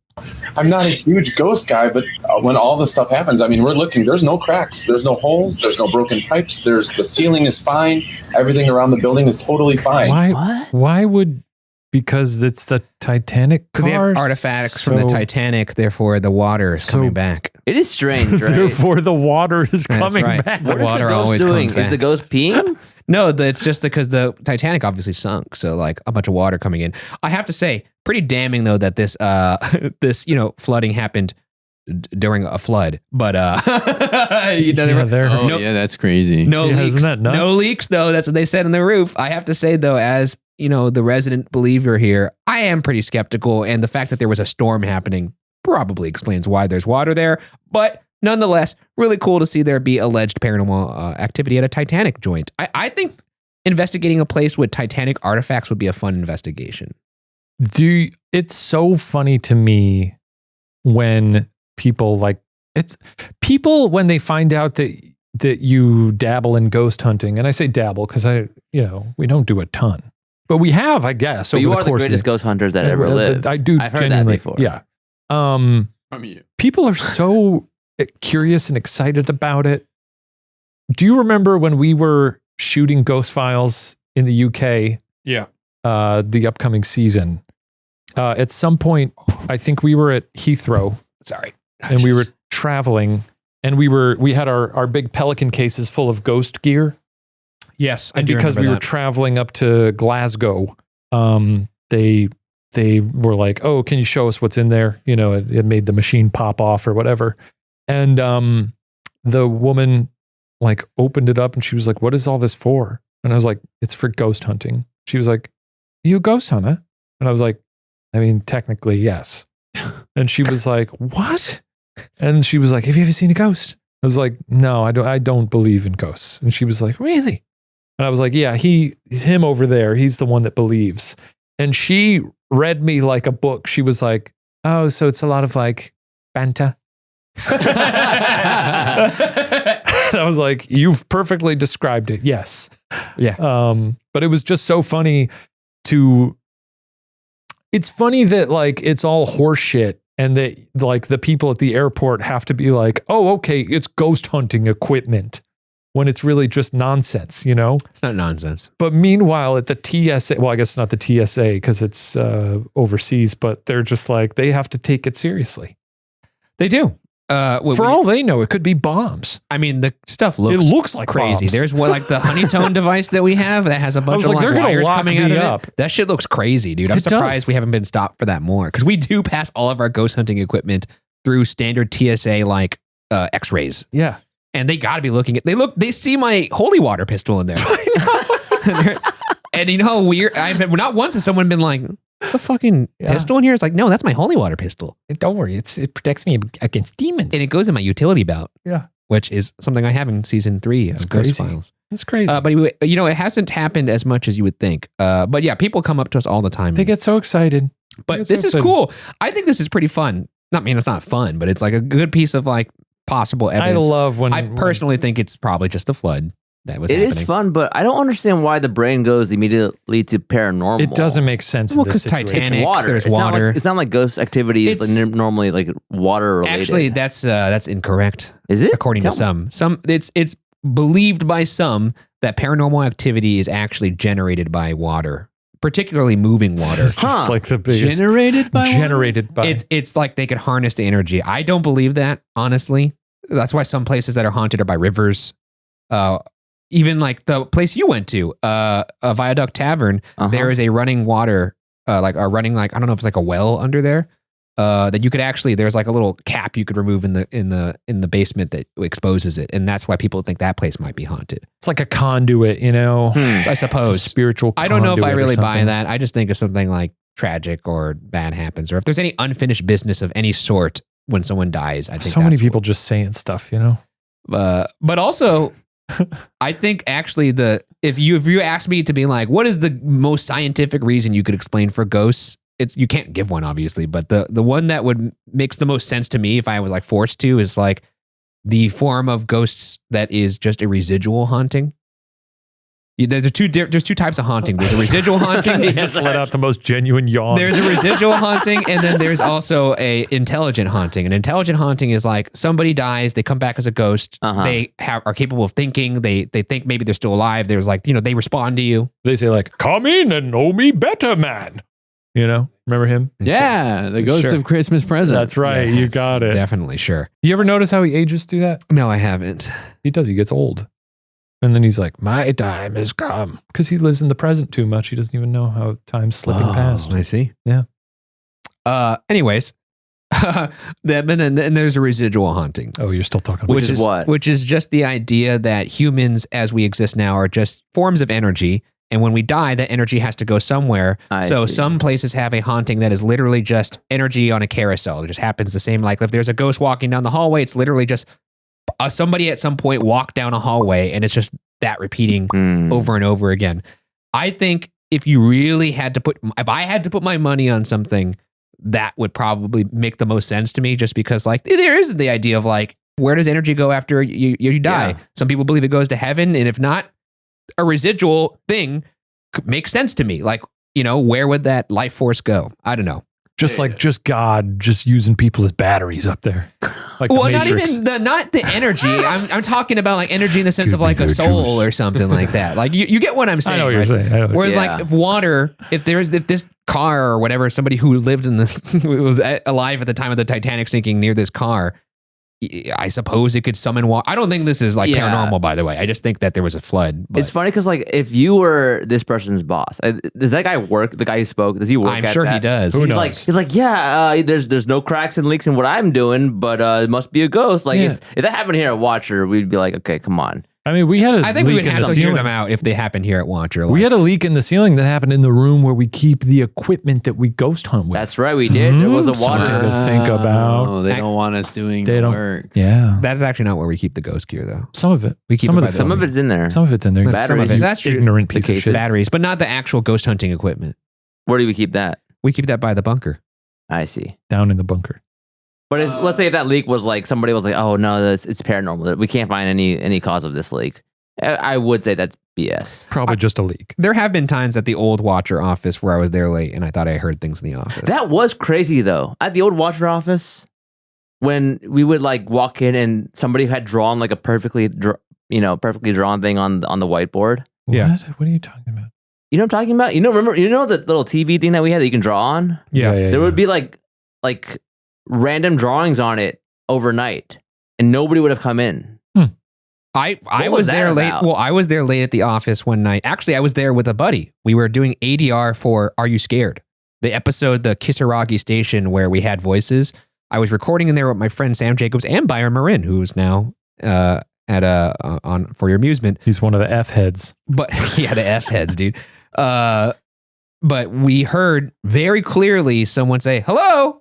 I'm not a huge ghost guy, but when all this stuff happens, I mean, we're looking, there's no cracks, there's no holes, there's no broken pipes, the ceiling is fine, everything around the building is totally fine. Why would, because it's the Titanic Because they have cars, artifacts from the so- Titanic, therefore the water is So- coming back. It is strange, right? Therefore, the water is That's coming right. back. What The is water the ghost always doing? comes Is the back. ghost peeing? No, it's just because the Titanic obviously sunk, so like a bunch of water coming in. I have to say, pretty damning though that this this flooding happened during a flood, but Yeah, they're- Oh, no, yeah, that's crazy. no Yeah, leaks, isn't that nuts? no leaks though. That's what they said on the roof. I have to say though, as the resident believer here, I am pretty skeptical, and the fact that there was a storm happening probably explains why there's water there, but. Nonetheless, really cool to see there be alleged paranormal activity at a Titanic joint. I think investigating a place with Titanic artifacts would be a fun investigation. It's so funny to me when people when they find out that you dabble in ghost hunting, and I say dabble because we don't do a ton, but we have, I guess, But over you the are the course greatest of ghost hunters that ever lived. I do. I've heard that genuinely, before. Yeah. From you. People are so curious and excited about it. Do you remember when we were shooting Ghost Files in the UK. Yeah. The upcoming season. At some point, I think we were at Heathrow. Sorry. And we were traveling, and we had our big Pelican cases full of ghost gear. Yes, and because we were traveling up to Glasgow, they were like, "Oh, can you show us what's in there?" You know, it made the machine pop off or whatever. And the woman like opened it up, and she was like, "What is all this for?" And I was like, "It's for ghost hunting." She was like, "You a ghost hunter?" And I was like, "I mean, technically, yes." And she was like, "What?" And she was like, "Have you ever seen a ghost?" I was like, "No, I don't believe in ghosts." And she was like, "Really?" And I was like, "Yeah, him over there, he's the one that believes." And she read me like a book. She was like, "Oh, so it's a lot of like banter." I was like, "You've perfectly described it." Yes. Yeah. But it was just so funny it's funny that like it's all horseshit, and that like the people at the airport have to be like, "Oh, okay, it's ghost hunting equipment," when it's really just nonsense, you know? It's not nonsense. But meanwhile at the TSA, well, I guess not the TSA because it's overseas, but they're just like, they have to take it seriously. They do. For all they know, it could be bombs. I mean, the stuff looks like crazy. bombs. There's like the honeytone device that we have that has a bunch of like, like they're gonna wires lock coming out me of up. it. That shit looks crazy, dude. I'm It surprised does. we haven't been stopped for that more, because we do pass all of our ghost hunting equipment through standard TSA like X-rays, Yeah. and they got to be looking at. They see my holy water pistol in there. And you know how weird? Not once has someone been like, "The fucking pistol in here?" It's like, no, that's my holy water pistol. Don't worry, it protects me against demons. And it goes in my utility belt. Yeah. Which is something I have in season 3 of Ghost crazy. Files. It's crazy. But you know, it hasn't happened as much as you would think. But yeah, people come up to us all the time. They get so excited. But this is cool. I think this is pretty fun. It's not fun, but it's like a good piece of like possible evidence. I love when I personally think it's probably just the flood that was happening. It is fun, but I don't understand why the brain goes immediately to paranormal. It doesn't make sense. Well, in this because situation. Titanic, It's water. there's It's not water. like, it's not like ghost activity is like normally like water related. Actually, that's incorrect. Is it? According to some, it's believed by some that paranormal activity is actually generated by water, particularly moving water. It's just like the biggest Generated by It's like they could harness the energy. I don't believe that, honestly. That's why some places that are haunted are by rivers. Even like the place you went to, a Viaduct Tavern, there is a running water, I don't know if it's like a well under there. That you could actually, there's like a little cap you could remove in the basement that exposes it, and that's why people think that place might be haunted. It's like a conduit, you know. So I suppose It's a spiritual. I don't know if I conduit or really buy something. that. I just think if something like tragic or bad happens, or if there's any unfinished business of any sort when someone dies, I think So many that's people just saying stuff, you know. but also, I think actually if you ask me to be like, what is the most scientific reason you could explain for ghosts? You can't give one, obviously, but the one that makes the most sense to me if I was like forced to is like the form of ghosts that is just a residual haunting. There's two types of haunting. There's a residual haunting. He just let out the most genuine yawn. There's a residual haunting, and then there's also a intelligent haunting. An intelligent haunting is like somebody dies, they come back as a ghost. They are capable of thinking. They think maybe they're still alive. There's like, they respond to you. They say like, "Come in and know me better, man." You know, remember him? Yeah, the ghost Sure. of Christmas present. That's right. You got it. Definitely, sure. You ever notice how he ages through that? No, I haven't. He does. He gets old. And then he's like, "My time has come." Because he lives in the present too much. He doesn't even know how time's slipping past. I see. Yeah. Anyways, then there's a residual haunting. Oh, you're still talking about Which is what? Which is just the idea that humans, as we exist now, are just forms of energy. And when we die, that energy has to go somewhere. I So see. some places have a haunting that is literally just energy on a carousel. It just happens the same. Like if there's a ghost walking down the hallway, it's literally just somebody at some point walked down a hallway, and it's just that repeating over and over again. I think if I had to put my money on something, that would probably make the most sense to me, just because like there is the idea of like, where does energy go after you die? Yeah. Some people believe it goes to heaven, and if not, a residual thing makes sense to me. Like, where would that life force go? I don't know. just God just using people as batteries up there. Like the Well, not Matrix. even not the energy. I'm talking about like energy in the sense Give of me like a the soul juice. or something like that. Like you get what I'm saying. I know what you're right? saying. I know what Whereas Yeah. like if water, if this car or whatever, somebody who lived in this was alive at the time of the Titanic sinking near this car, I suppose it could summon water. I don't think this is like Yeah. paranormal, by the way. I just think that there was a flood. But It's funny because like if you were this person's boss, does that guy work? The guy who spoke, does he work? I'm at sure that? he does. Who He's knows? like, yeah, there's no cracks and leaks in what I'm doing, but it must be a ghost. Like Yeah. if that happened here at Watcher, we'd be like, okay, come on. I mean, we had a I think we leak would in have the to hear ceiling. them out if they happened here at Watcher. We had a leak in the ceiling that happened in the room where we keep the equipment that we ghost hunt with. That's right, we did. There was a Something water. to think about. Oh, they don't want us doing They the don't- work. Yeah. That's actually not where we keep the ghost gear, though. Some of it. We keep some it of by the the Some of it's in there. Some of it's in there. That's some of it. Batteries. That's true. Ignorant piece of cases. shit. Batteries, but not the actual ghost hunting equipment. Where do we keep that? We keep that by the bunker. I see. Down in the bunker. But if, let's say if that leak was like somebody was like, oh no, it's paranormal. We can't find any cause of this leak. I would say that's BS. Probably just a leak. There have been times at the old Watcher office where I was there late and I thought I heard things in the office. That was crazy though. At the old Watcher office, when we would like walk in and somebody had drawn like a perfectly drawn thing on the whiteboard. What? Yeah. What are you talking about? You know what I'm talking about? You know the little TV thing that we had that you can draw on? There would be like random drawings on it overnight, and nobody would have come in. I What was was there that late. about? Well, I was there late at the office one night. Actually, I was there with a buddy. We were doing ADR for Are You Scared? The episode, the Kisaragi station where we had voices. I was recording in there with my friend Sam Jacobs and Byron Marin, who's now on For Your Amusement. He's one of the F heads. But yeah, the F heads, dude. But we heard very clearly someone say, hello.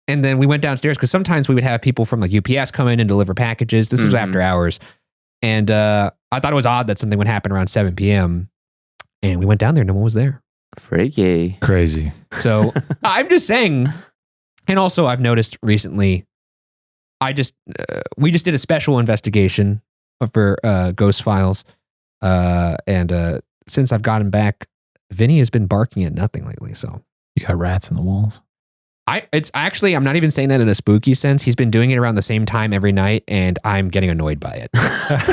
And then we went downstairs because sometimes we would have people from like UPS come in and deliver packages. This was Mhm. after hours. And I thought it was odd that something would happen around 7 p.m. And we went down there. No one was there. Freaky. Crazy. So I'm just saying. And also I've noticed recently, we just did a special investigation for Ghost Files. And since I've gotten back, Vinny has been barking at nothing lately. So You got rats in the walls. I'm not even saying that in a spooky sense. He's been doing it around the same time every night, and I'm getting annoyed by it,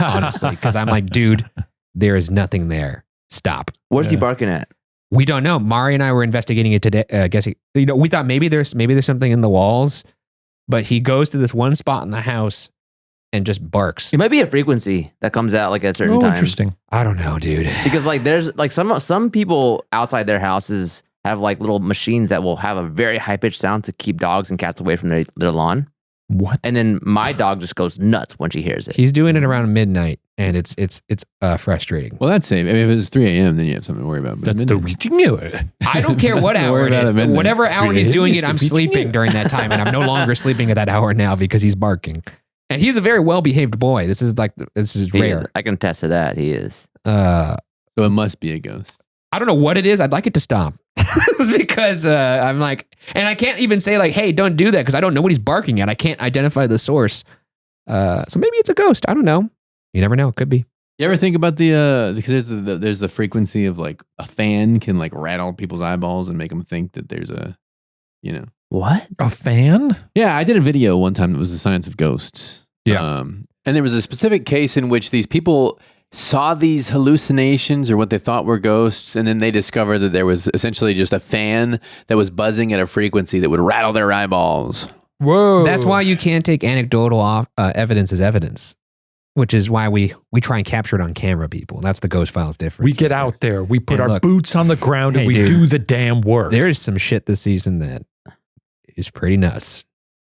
honestly, because I'm like, dude, there is nothing there. Stop. What is he barking at? We don't know. Mari and I were investigating it today. We thought maybe there's something in the walls, but he goes to this one spot in the house and just barks. It might be a frequency that comes out like at a certain Oh, time. interesting. I don't know, dude. Because like there's like some people outside their houses have like little machines that will have a very high pitched sound to keep dogs and cats away from their lawn. What? And then my dog just goes nuts when she hears it. He's doing it around midnight, and it's frustrating. Well, that's safe. I mean, if it was 3 a.m., then you have something to worry about. But That's midnight- the I don't care what Nothing to hour worry it about is. at But midnight. whatever hour 3 he's a.m. doing used it, to I'm be sleeping cheating. during that time, and I'm no longer sleeping at that hour now because he's barking. And he's a very well-behaved boy. This is He rare. is. I can attest to that. He is. So it must be a ghost. I don't know what it is. I'd like it to stop because I'm like, and I can't even say like, hey, don't do that because I don't know what he's barking at. I can't identify the source. So maybe it's a ghost. I don't know. You never know. It could be. You ever think about because there's the frequency of like a fan can like rattle people's eyeballs and make them think that there's What? A fan? Yeah, I did a video one time that was the science of ghosts. Yeah. And there was a specific case in which these people saw these hallucinations or what they thought were ghosts, and then they discovered that there was essentially just a fan that was buzzing at a frequency that would rattle their eyeballs. Whoa. That's why you can't take anecdotal evidence as evidence, which is why we try and capture it on camera, people. That's the Ghost Files difference. we get out there, we put And our look, boots on the ground, and hey, we dude, do the damn work. There is some shit this season that is pretty nuts.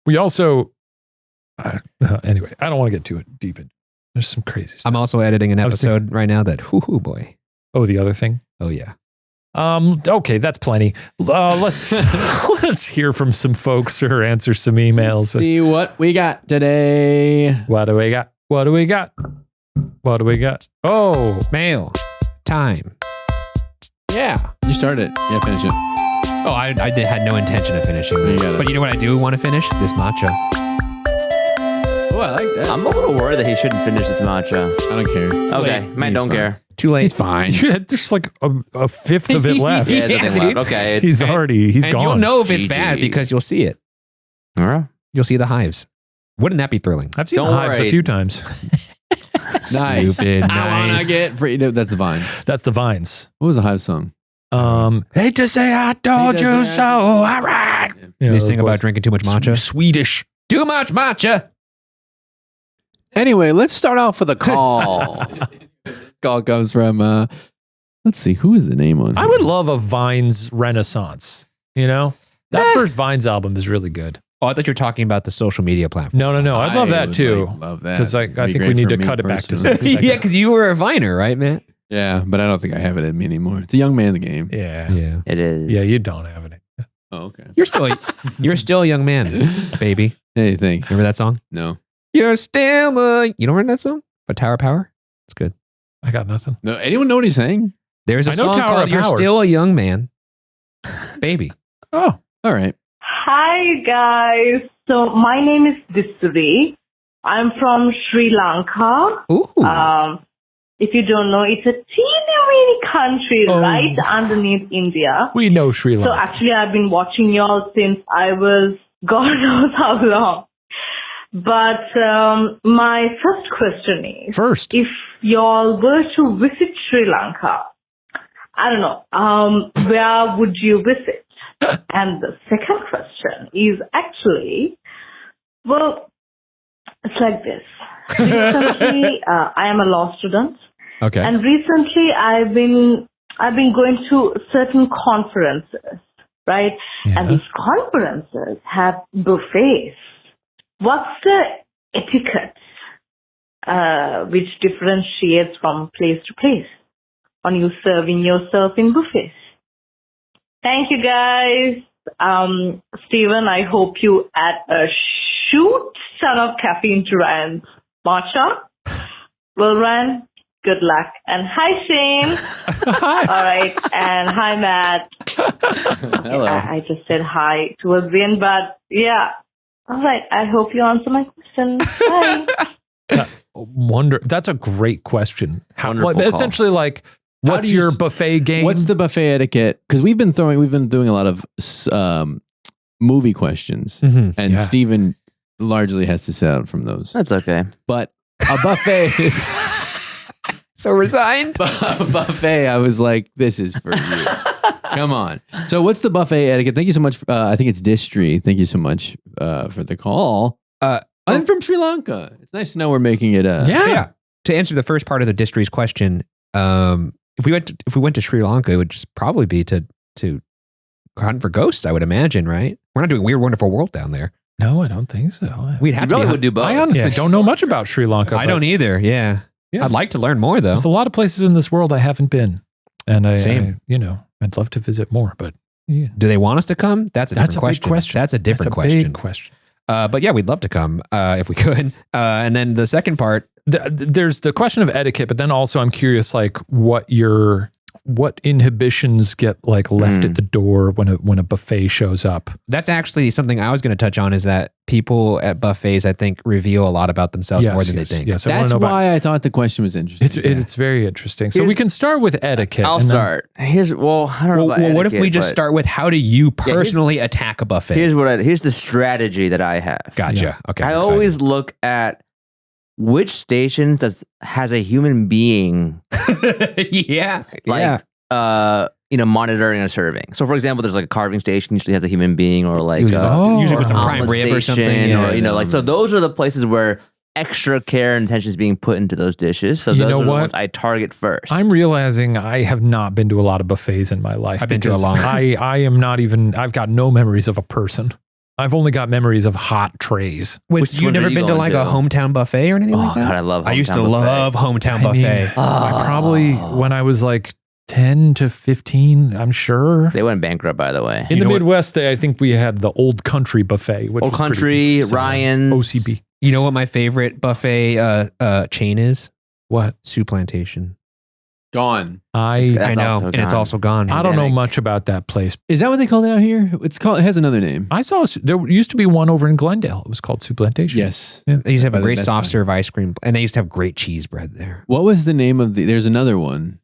We also, anyway, I don't want to get too deep in. There's some crazy stuff. I'm also editing an I was episode right now that, whoo boy. Oh, the other thing. Oh, yeah. Okay, that's plenty. Let's hear from some folks or answer some emails. See what we got today. What do we got? What do we got? What do we got? Oh, Mail time. Yeah. You started. Yeah, finish it. Oh, I had no intention of finishing You this. got it. But you know what I do want to finish? This matcha. Oh, I like that. I'm a little worried that he shouldn't finish this matcha. I don't care. Okay, Wait, Matt, he's don't fine. care. Too late. He's fine. yeah, there's like a fifth of it left. Yeah, there's nothing dude. left. Okay, it's, He's and gone. You'll know if it's GG. bad because you'll see it. All right. You'll see the hives. Wouldn't that be thrilling? I've seen Don't the Hives worry. a few times. Nice. Stupid, I wanna nice. get free. No, that's the Vines. That's the Vines. What was the Hive song? Hate to say I told Hate to you say I so. told- All right. Yeah. Yeah, They those sing about boys. drinking too much matcha. Swedish. Too much matcha. Anyway, let's start off with a call. Call comes from, let's see, who is the name on I here? would love a Vines renaissance. You know, that first Vines album is really good. Oh, I thought you were talking about the social media platform. No. I'd love that would, too. like, love that. Because I It'd be think we great need for to me cut it back to personally. 6 seconds. Yeah, because you were a Viner, right, man? Yeah, but I don't think I have it in me anymore. It's a young man's game. Yeah. Yeah. It is. Yeah, you don't have it. Oh, okay. You're still a young man, baby. Hey, thanks. Remember that song? No. You're still a... You don't remember that song? By Tower of Power? It's good. I got nothing. No. Anyone know what he's saying? There's a I know song Tower called of You're Power. Still a Young Man, baby. Oh, All right. Hi guys. So my name is Disturi. I'm from Sri Lanka. Ooh. If you don't know, it's a teeny country Oh. right underneath India. we know Sri So Lanka. actually I've been watching y'all since I was God knows how long. But my first question is, First. if y'all were to visit Sri Lanka, I don't know, where would you visit? And the second question is actually, well, it's like this. Recently, I am a law student, Okay. and recently I've been going to certain conferences, right? And these conferences have buffets. What's the etiquette which differentiates from place to place on you serving yourself in buffets? Thank you, guys. Steven, I hope you add a shoot ton of caffeine to Ryan's matcha. Well, Ryan, good luck. And hi, Shane. All right. And hi, Matt. Hello. I just said hi towards the end, but yeah. All right. I hope you answer my question. Bye. That's a great question. Wonderful call. Essentially, like, what's do you your s- buffet game? What's the buffet etiquette? Because we've been doing a lot of movie questions, Mhm. and Yeah. Steven largely has to sit out from those. That's okay. But a buffet, So resigned. buffet. I was like, this is for you. Come on. So, what's the buffet etiquette? Thank you so much. I think it's Distry. Thank you so much for the call. I'm from Sri Lanka. It's nice to know we're making it. Yeah. To answer the first part of the Distry's question, if we went to Sri Lanka, it would just probably be to hunt for ghosts. I would imagine, right? We're not doing Weird Wonderful World down there. No, I don't think so. We'd You have to. probably Be would do both. I honestly Yeah. don't know much about Sri Lanka. I but don't either. Yeah. Yeah. I'd like to learn more though. There's a lot of places in this world I haven't been. And Same. I'd love to visit more, but yeah. Do they want us to come? That's a That's different a big question. That's a different That's a question. big question. But yeah, we'd love to come if we could. And then the second part, There's the question of etiquette, but then also I'm curious, like, what inhibitions get like left at the door when a buffet shows up. that's actually something I was going to touch on. Is that people at buffets, I think, reveal a lot about themselves more than they think. Yes, I wanna That's know about- why I thought the question was interesting. It's very interesting. So we Here's- can start with etiquette. I'll and then- start. I don't know Well, about what if we etiquette, just but start with how do you personally attack a buffet? Here's the strategy that I have. Gotcha. Yeah. Okay. I I'm excited. always look at which station has a human being yeah. like monitoring or serving. So for example, there's like a carving station usually has a human being, or like Usually with some or prime omelet rib or something. station, Yeah, or like so those are the places where extra care and attention is being put into those dishes. So You those know are the what? ones I target first. I'm realizing I have not been to a lot of buffets in my life. I've been to a because lot. I am not even. I've got no memories of a person. I've only got memories of hot trays. Which You ones are never you been to going like to? a hometown buffet or anything Oh like that? God, I love. I used to hometown buffet. love hometown I mean, buffet. I probably when I was like 10 to 15, I'm sure. They went bankrupt, by the way. In the know what- Midwest, I think we had the Old Country buffet, which Old was pretty Country, similar. Ryan's. OCB. You know what my favorite buffet chain is? What? Soup Plantation. Gone. I That's I know, also and it's gone. also gone. don't know Pandemic. much about that place. Is that what they call it out here? It has another name. I saw there used to be one over in Glendale. It was called Soup Plantation. Yes. They used to have By a the great Best soft Buy. serve ice cream, and they used to have great cheese bread there. What was the name of there's another one.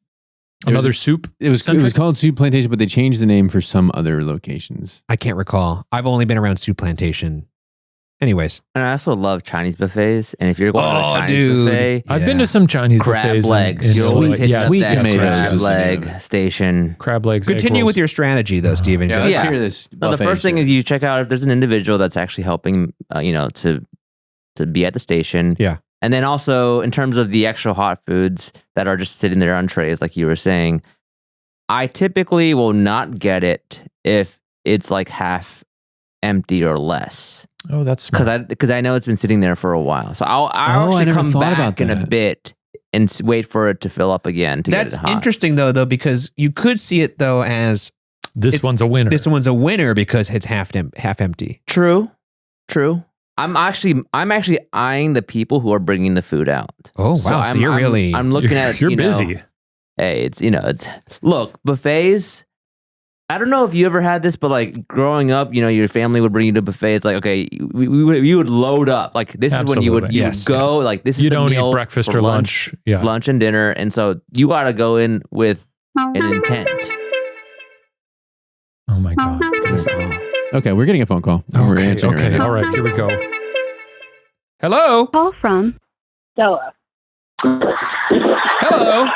Another soup. It was Centric? called Soup Plantation, but they changed the name for some other locations. I can't recall. I've only been around Soup Plantation, Anyways. And I also love Chinese buffets. And if you're going to a Chinese dude. buffet, I've been to some Chinese crab buffets. legs. in You're always hitting up sweet that tomatoes. crab leg station. Crab legs. egg Continue rolls. with your strategy, though, Steven. Yeah, Go. let's Yeah. hear this. No, the buffet first thing shit. is you check out if there's an individual that's actually helping, to be at the station. Yeah. And then also in terms of the extra hot foods that are just sitting there on trays, like you were saying, I typically will not get it if it's like half empty or less. Oh, that's smart. Because I know it's been sitting there for a while. So I'll I actually never come thought back about in a that. bit and wait for it to fill up again to That's get it hot. interesting, though, because you could see it, though, as This one's a winner. this one's a winner because it's half empty. True. I'm actually eyeing the people who are bringing the food out. Oh, wow. So I'm you're really... I'm looking at You're you know, busy. hey, it's look, buffets. I don't know if you ever had this, but like growing up, your family would bring you to a buffet. It's like, okay, you would load up. Like this is when you would Absolutely. Yes. go. Like this is You the don't meal eat breakfast for or lunch. Yeah. lunch and dinner, and so you got to go in with an intent. Oh my God. Okay, we're getting a phone call. We're Okay. answering it right Okay. now. All right. Here we go. Hello? Call from Stella. Hello?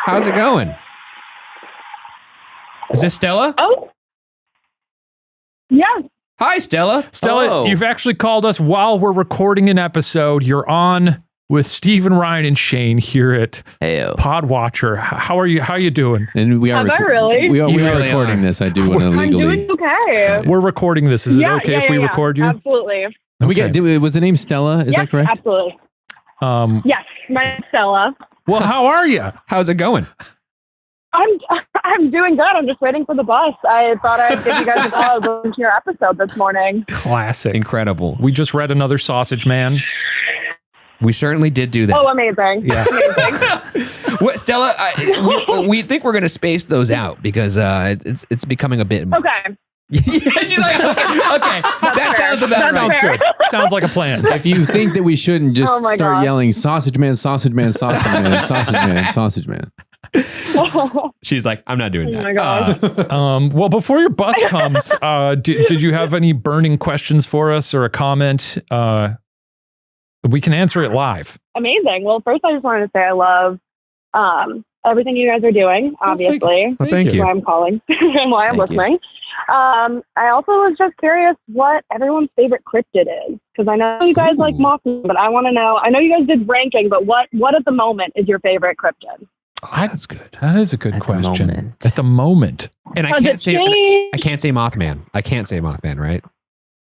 How's it going? Is this Stella? Oh, yes. Hi, Stella. Stella, Oh. you've actually called us while we're recording an episode. You're on with Stephen, Ryan, and Shane here at Heyo. Pod Watcher. How are you? How you doing? And we are, Am I really? we are You really recording are. this. I do want to I'm legally. doing okay. We're recording this. Is it Yeah, okay yeah, if we yeah, record you? Absolutely. We got. Was the name Stella? Is Yes, that correct? absolutely. Um, Yes, my name's Stella. well, how are you? How's it going? I'm doing good. I'm just waiting for the bus. I thought I'd give you guys a call. I was listening to your episode this morning. Classic. Incredible. We just read another Sausage Man. We certainly did do that. Oh, amazing. Yeah. Amazing. What, Stella, we think we're going to space those out because it's becoming a bit much. Okay. Yeah, she's like, okay, that sounds about That's right. Sounds fair. good. Sounds like a plan. If you think that we shouldn't just Oh my start God. yelling "Sausage Man, Sausage Man, Sausage Man, Sausage Man, Sausage Man." Oh She's like, I'm not doing that. my God. Well, before your bus comes, did you have any burning questions for us or a comment? We can answer it live. Amazing. Well, first I just wanted to say I love everything you guys are doing, obviously. Well, thank That's you. why I'm calling and why I'm Thank you. listening. I also was just curious what everyone's favorite cryptid is. Because I know you guys like Mothman, but I want to know. I know you guys did ranking, but what at the moment is your favorite cryptid? Oh, that's good. That is a good At the question. moment. At the moment. And I Has can't it say changed? I can't say Mothman. I can't say Mothman, right?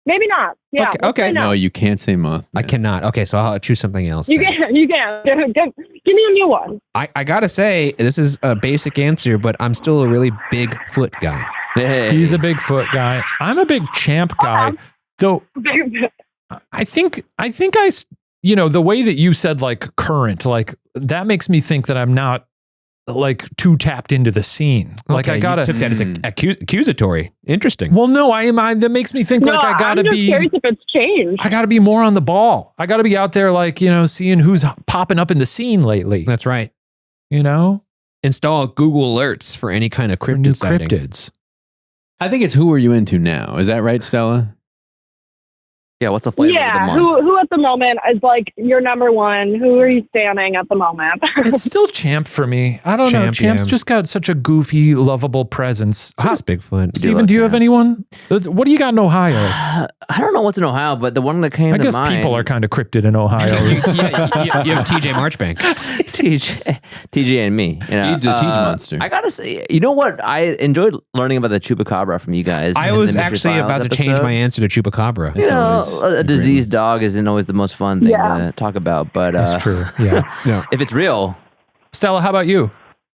Maybe not. Yeah. Okay, let's okay. say No, you can't say moth. I cannot. Okay, so I'll choose something else. You then. can. You can. Give me a new one. I gotta say, this is a basic answer, but I'm still a really big foot guy. Hey. He's a Bigfoot guy. I'm a big champ guy. Though I think the way that you said like current, like that makes me think that I'm not like too tapped into the scene. Like Okay, I gotta. you took that as accusatory. Interesting. Well, no, that makes me think No, like I gotta I'm just be. curious if it's changed. I gotta be more on the ball. I gotta be out there, like seeing who's popping up in the scene lately. That's right. Install Google alerts for any kind of new cryptid sighting. cryptids. I think it's who are you into now? Is that right, Stella? Yeah, what's the flavor of the Yeah. month? Who at the moment is like your number one? Who are you standing at the moment? It's still Champ for me. I don't know. Champ, Champ's yeah. just got such a goofy, lovable presence. So does Bigfoot. Steven, do you have anyone? What do you got in Ohio? I don't know what's in Ohio, but the one that came I to guess mind. people are kind of cryptid in Ohio. You have TJ Marchbank. TJ and me. He's the Teej monster. I gotta say, you know what? I enjoyed learning about the chupacabra from you guys. I in the was Mystery actually Files about to change episode. my answer to Chupacabra. You know, always a great diseased dog isn't always the most fun thing to talk about, but That's true. Yeah. Yeah. if it's real, Stella, how about you?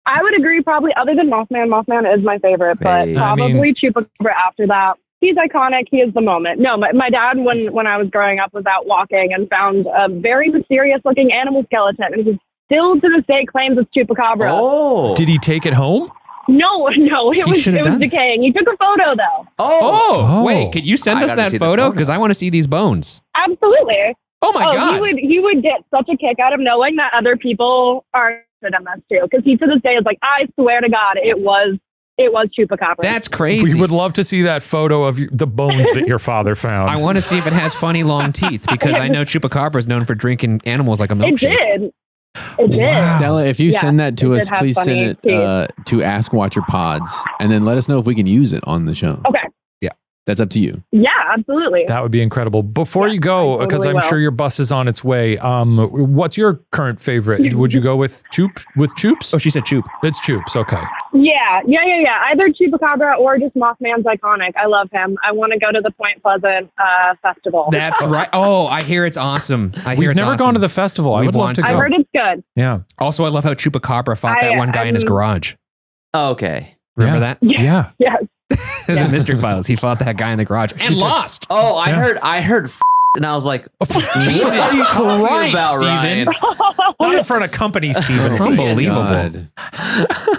I would agree. Probably other than Mothman. Mothman is my favorite, but Hey. I mean- probably Chupacabra after that. He's iconic. He is the moment. No, my dad, when I was growing up, was out walking and found a very mysterious-looking animal skeleton, and he still to this day claims it's Chupacabra. oh, Did he take it home? No, it was should have done it. decaying. He took a photo though. Oh, wait. Oh. Could you send I us gotta that see the photo? photo. Because I want to see these bones. Absolutely. Oh, my God. He would get such a kick out of knowing that other people are interested in this too. Because he to this day is like, I swear to God, it was it was chupacabra. That's crazy. We would love to see that photo of the bones that your father found. I want to see if it has funny long teeth because I know chupacabra is known for drinking animals like a It milkshake. did. It did. Stella, if you Yeah, send that to it us, did have please send funny it teeth. to AskWatcherPods, and then let us know if we can use it on the show. Okay. That's up to you. Yeah, absolutely. That would be incredible. Before you go, I because totally I'm will. sure your bus is on its way. What's your current favorite? Would you go with Choops? Oh, she said Choop. It's Choops. Okay. Yeah. Either chupacabra or just Mothman's iconic. I love him. I want to go to the Point Pleasant festival. That's right. Oh, I hear it's awesome. We've never gone to the festival. I We would love want to to. go. I heard it's good. Yeah. Also, I love how Chupacabra fought that one guy in his garage. Okay. Remember Yeah. that? Yeah. Yes. The Mystery Files. He fought that guy in the garage and lost. Oh, I heard and I was like, what are you talking Christ, about, Steven. Ryan? Not in front of company, Steven. Unbelievable. God.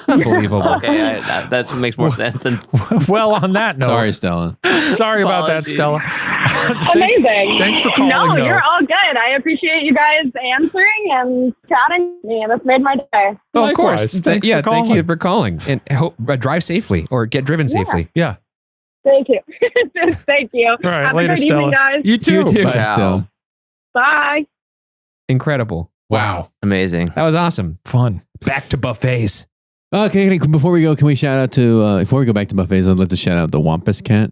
Unbelievable. Okay, that makes more sense than Well, on that note, Sorry, Stella. sorry about that, Apologies. Stella. Amazing. Thanks for calling. No, though. you're all good. I appreciate you guys answering and chatting with me. This made my day. Oh, of course. Likewise. Thanks yeah, for thank calling. you for calling. And hope drive safely or get driven safely. Yeah. Thank you. Thank you. All right. Have Later, a great Stella. evening, guys. You too. You too. Bye, Ciao. Stella. Bye. Incredible. Wow. amazing. That was awesome. Fun. Back to buffets. Okay, before we go, can we shout out to, before we go back to buffets, I'd like to shout out the Wampus Cat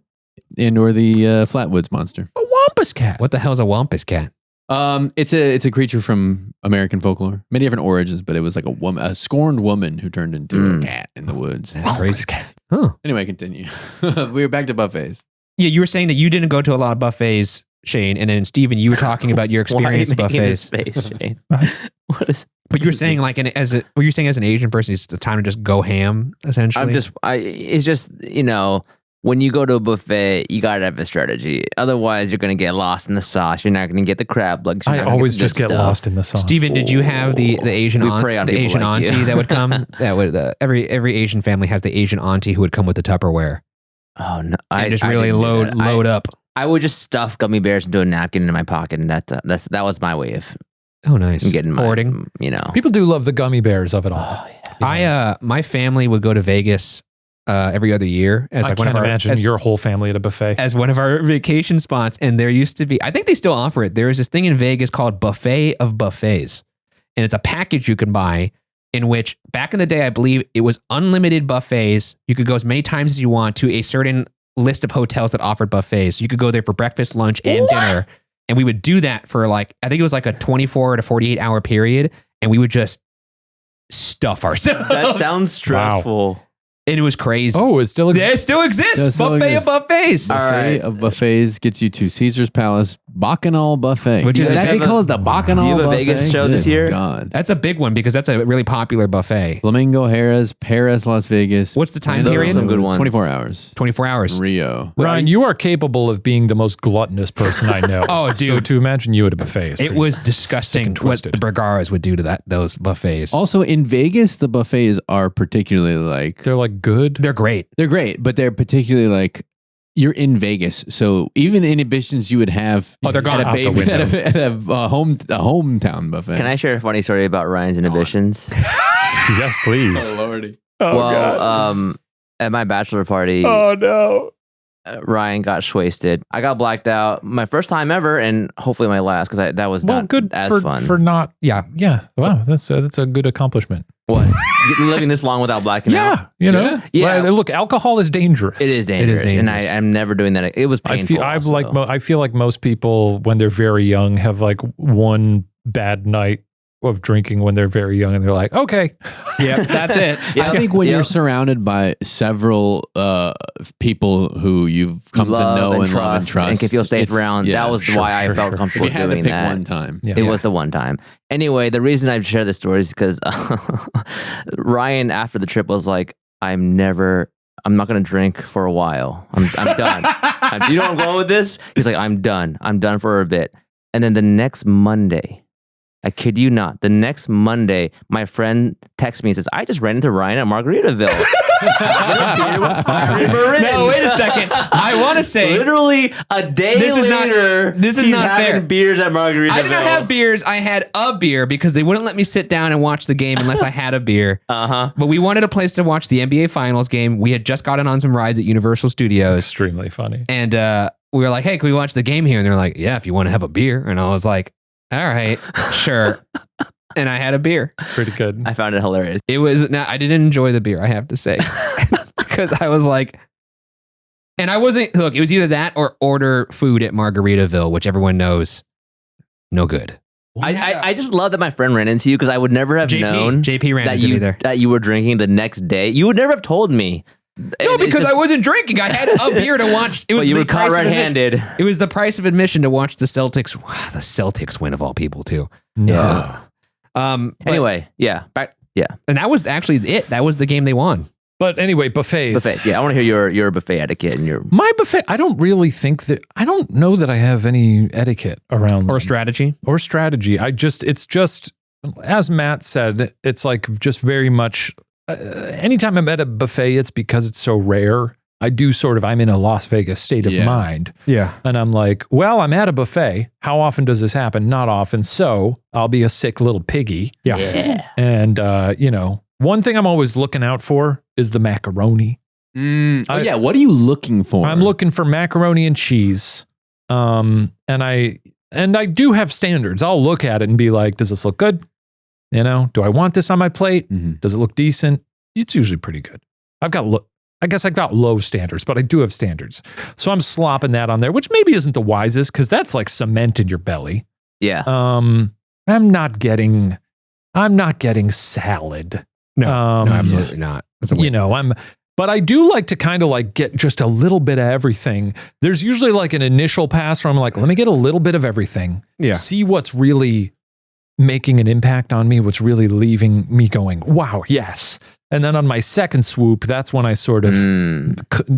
and or the Flatwoods Monster. A Wampus cat. What the hell is a wampus cat? It's a creature from American folklore. Many different origins, but it was like a scorned woman who turned into a cat in the woods. That's crazy. Huh. Anyway, continue. We were back to buffets. Yeah, you were saying that you didn't go to a lot of buffets, Shane, and then Steven, you were talking about your Why are you experience at making this buffets. face, Shane? What is? But you were saying like were you saying as an Asian person, it's the time to just go ham, essentially? It's just, when you go to a buffet, you gotta have a strategy. Otherwise, you're gonna get lost in the sauce. You're not gonna get the crab legs. You're I not gonna always get the just good get stuff. lost in the sauce. Steven, did you have the Asian We aunt, prey on the people Asian like you. auntie that would come? That would every Asian family has the Asian auntie who would come with the Tupperware Oh no! and just I really didn't do that. load up. I would just stuff gummy bears into a napkin in my pocket, and that was my way of Oh, nice. getting my Hoarding. People do love the gummy bears of it all. Oh, yeah. My family would go to Vegas every other year as I like one can't of our imagine your whole family at a buffet. as one of our vacation spots. And there used to be, I think they still offer it. There is this thing in Vegas called Buffet of Buffets. And it's a package you can buy in which back in the day, I believe it was unlimited buffets. You could go as many times as you want to a certain list of hotels that offered buffets. You could go there for breakfast, lunch, and dinner. And we would do that for like, I think it was like a 24 to 48 hour period. And we would just stuff ourselves. That sounds stressful. And it was crazy. Oh, it still exists. Yeah, it still exists. Does still Buffet exist. of buffets. Buffet of buffets gets you to Caesar's Palace Bacchanal Buffet. Which is Did a- that be called the Bacchanal Do you have a Buffet? Vegas show this Good year? God. That's a big one because that's a really popular buffet. Flamingo, Harrah's, Paris, Las Vegas. What's the time Those are period? some good ones. 24 hours. 24 hours. Rio. Ryan, you are capable of being the most gluttonous person I know. Oh, So dude. to imagine you at a buffet is It pretty was sick disgusting and what the twisted. Bergaras would do to those buffets. Also, in Vegas, the buffets are particularly like, They're like good. They're great. they're great, but they're particularly like, you're in Vegas. So even inhibitions you would have Oh, they're gone at a out the window. at a hometown buffet. Can I share a funny story about Ryan's inhibitions? Yes, please. Lordy. At my bachelor party, no. Ryan got wasted. I got blacked out. My first time ever, and hopefully my last, because that was Well, not good as for, fun. for not. Yeah. Yeah. Wow. That's a good accomplishment. What? Living this long without blacking out? Yeah. Yeah. Well, look, alcohol is dangerous. It is dangerous. And dangerous. I'm never doing that. It was painful. I feel like most people when they're very young have like one bad night of drinking when they're very young, and they're like, okay, Yep, that's it. I think when you're surrounded by several people who you've come to know and love and trust and can feel safe it's- around, yeah, that was sure, why I sure, felt sure. comfortable If you had to doing pick that. one time. Yeah. It was the one time. Anyway, the reason I share this story is because Ryan, after the trip, was like, I'm not going to drink for a while. I'm done. You know where I'm going with this? He's like, I'm done. I'm done for a bit. And then the next Monday, I kid you not, the next Monday, my friend texts me and says, I just ran into Ryan at Margaritaville. No, wait a second. I want to say literally a day later. This is he's not having fair. beers at Margaritaville. I did not have beers. I had a beer because they wouldn't let me sit down and watch the game unless I had a beer. But we wanted a place to watch the NBA Finals game. We had just gotten on some rides at Universal Studios. Extremely funny. And we were like, hey, can we watch the game here? And they're like, yeah, if you want to have a beer. And I was like, all right, sure. And I had a beer. Pretty good. I found it hilarious. It was, I didn't enjoy the beer, I have to say. Because I was like, and I wasn't, look, it was either that or order food at Margaritaville, which everyone knows, no good. I just love that my friend ran into you because I would never have known JP ran that into me you there. that you were drinking the next day. You would never have told me. No, because I wasn't drinking. I had a beer to watch. It was but you the were caught price of red-handed. It was the price of admission to watch the Celtics. Wow, the Celtics win of all people too. Yeah. Anyway, yeah. And that was actually it. That was the game they won. But anyway, buffets. Buffets. Yeah, I want to hear your buffet etiquette and your My buffet. I don't really think that. I don't know that I have any etiquette around Or strategy. or strategy. It's just as Matt said. It's like just very much. Anytime I'm at a buffet, it's because it's so rare. I'm in a Las Vegas state of mind. Yeah. And I'm like, well, I'm at a buffet. How often does this happen? Not often. So I'll be a sick little piggy. Yeah. And, one thing I'm always looking out for is the macaroni. What are you looking for? I'm looking for macaroni and cheese. And I do have standards. I'll look at it and be like, does this look good? Do I want this on my plate? Mm-hmm. Does it look decent? It's usually pretty good. I guess I've got low standards, but I do have standards. So I'm slopping that on there, which maybe isn't the wisest because that's like cement in your belly. yeah. I'm not getting salad. No, absolutely not. That's a win. But I do like to kind of like get just a little bit of everything. There's usually like an initial pass where I'm like, let me get a little bit of everything. Yeah. See what's really making an impact on me, what's really leaving me going, wow, yes. And then on my second swoop, that's when I sort of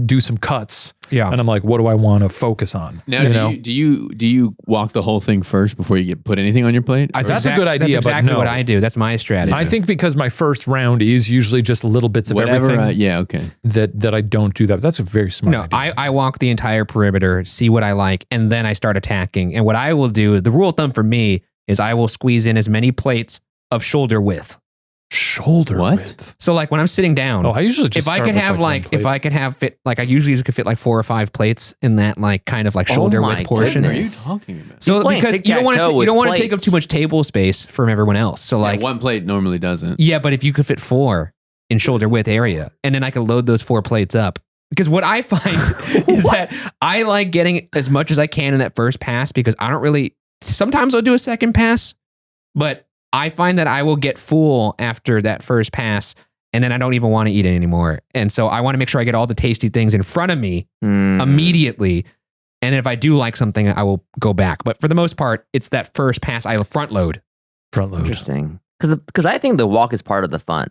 do some cuts. Yeah. And I'm like, what do I want to focus on? Now, do you walk the whole thing first before you put anything on your plate? That's a good idea, That's exactly but no. what I do. That's my strategy. I think because my first round is usually just little bits of everything. Okay. That I don't do that. That's a very smart No, idea. I walk the entire perimeter, see what I like, and then I start attacking. And what I will do, the rule of thumb for me is I will squeeze in as many plates of shoulder width. Shoulder What? width. So like when I'm sitting down, I usually just if I start could with, have like, one if plate. I could have fit like I usually could fit like 4 or 5 plates in that like kind of like shoulder my width portion. What are you goodness. talking about? So You're playing because you don't want tic-tac-toe with to take up too much table space from everyone else. So like one plate normally doesn't. yeah, but if you could fit 4 in shoulder width area, and then I could load those 4 plates up. Because what I find is that I like getting as much as I can in that first pass because I don't really. Sometimes I'll do a second pass, but I find that I will get full after that first pass, and then I don't even want to eat it anymore. And so I want to make sure I get all the tasty things in front of me immediately. And if I do like something, I will go back. But for the most part, it's that first pass I front load. Interesting. Because I think the walk is part of the fun.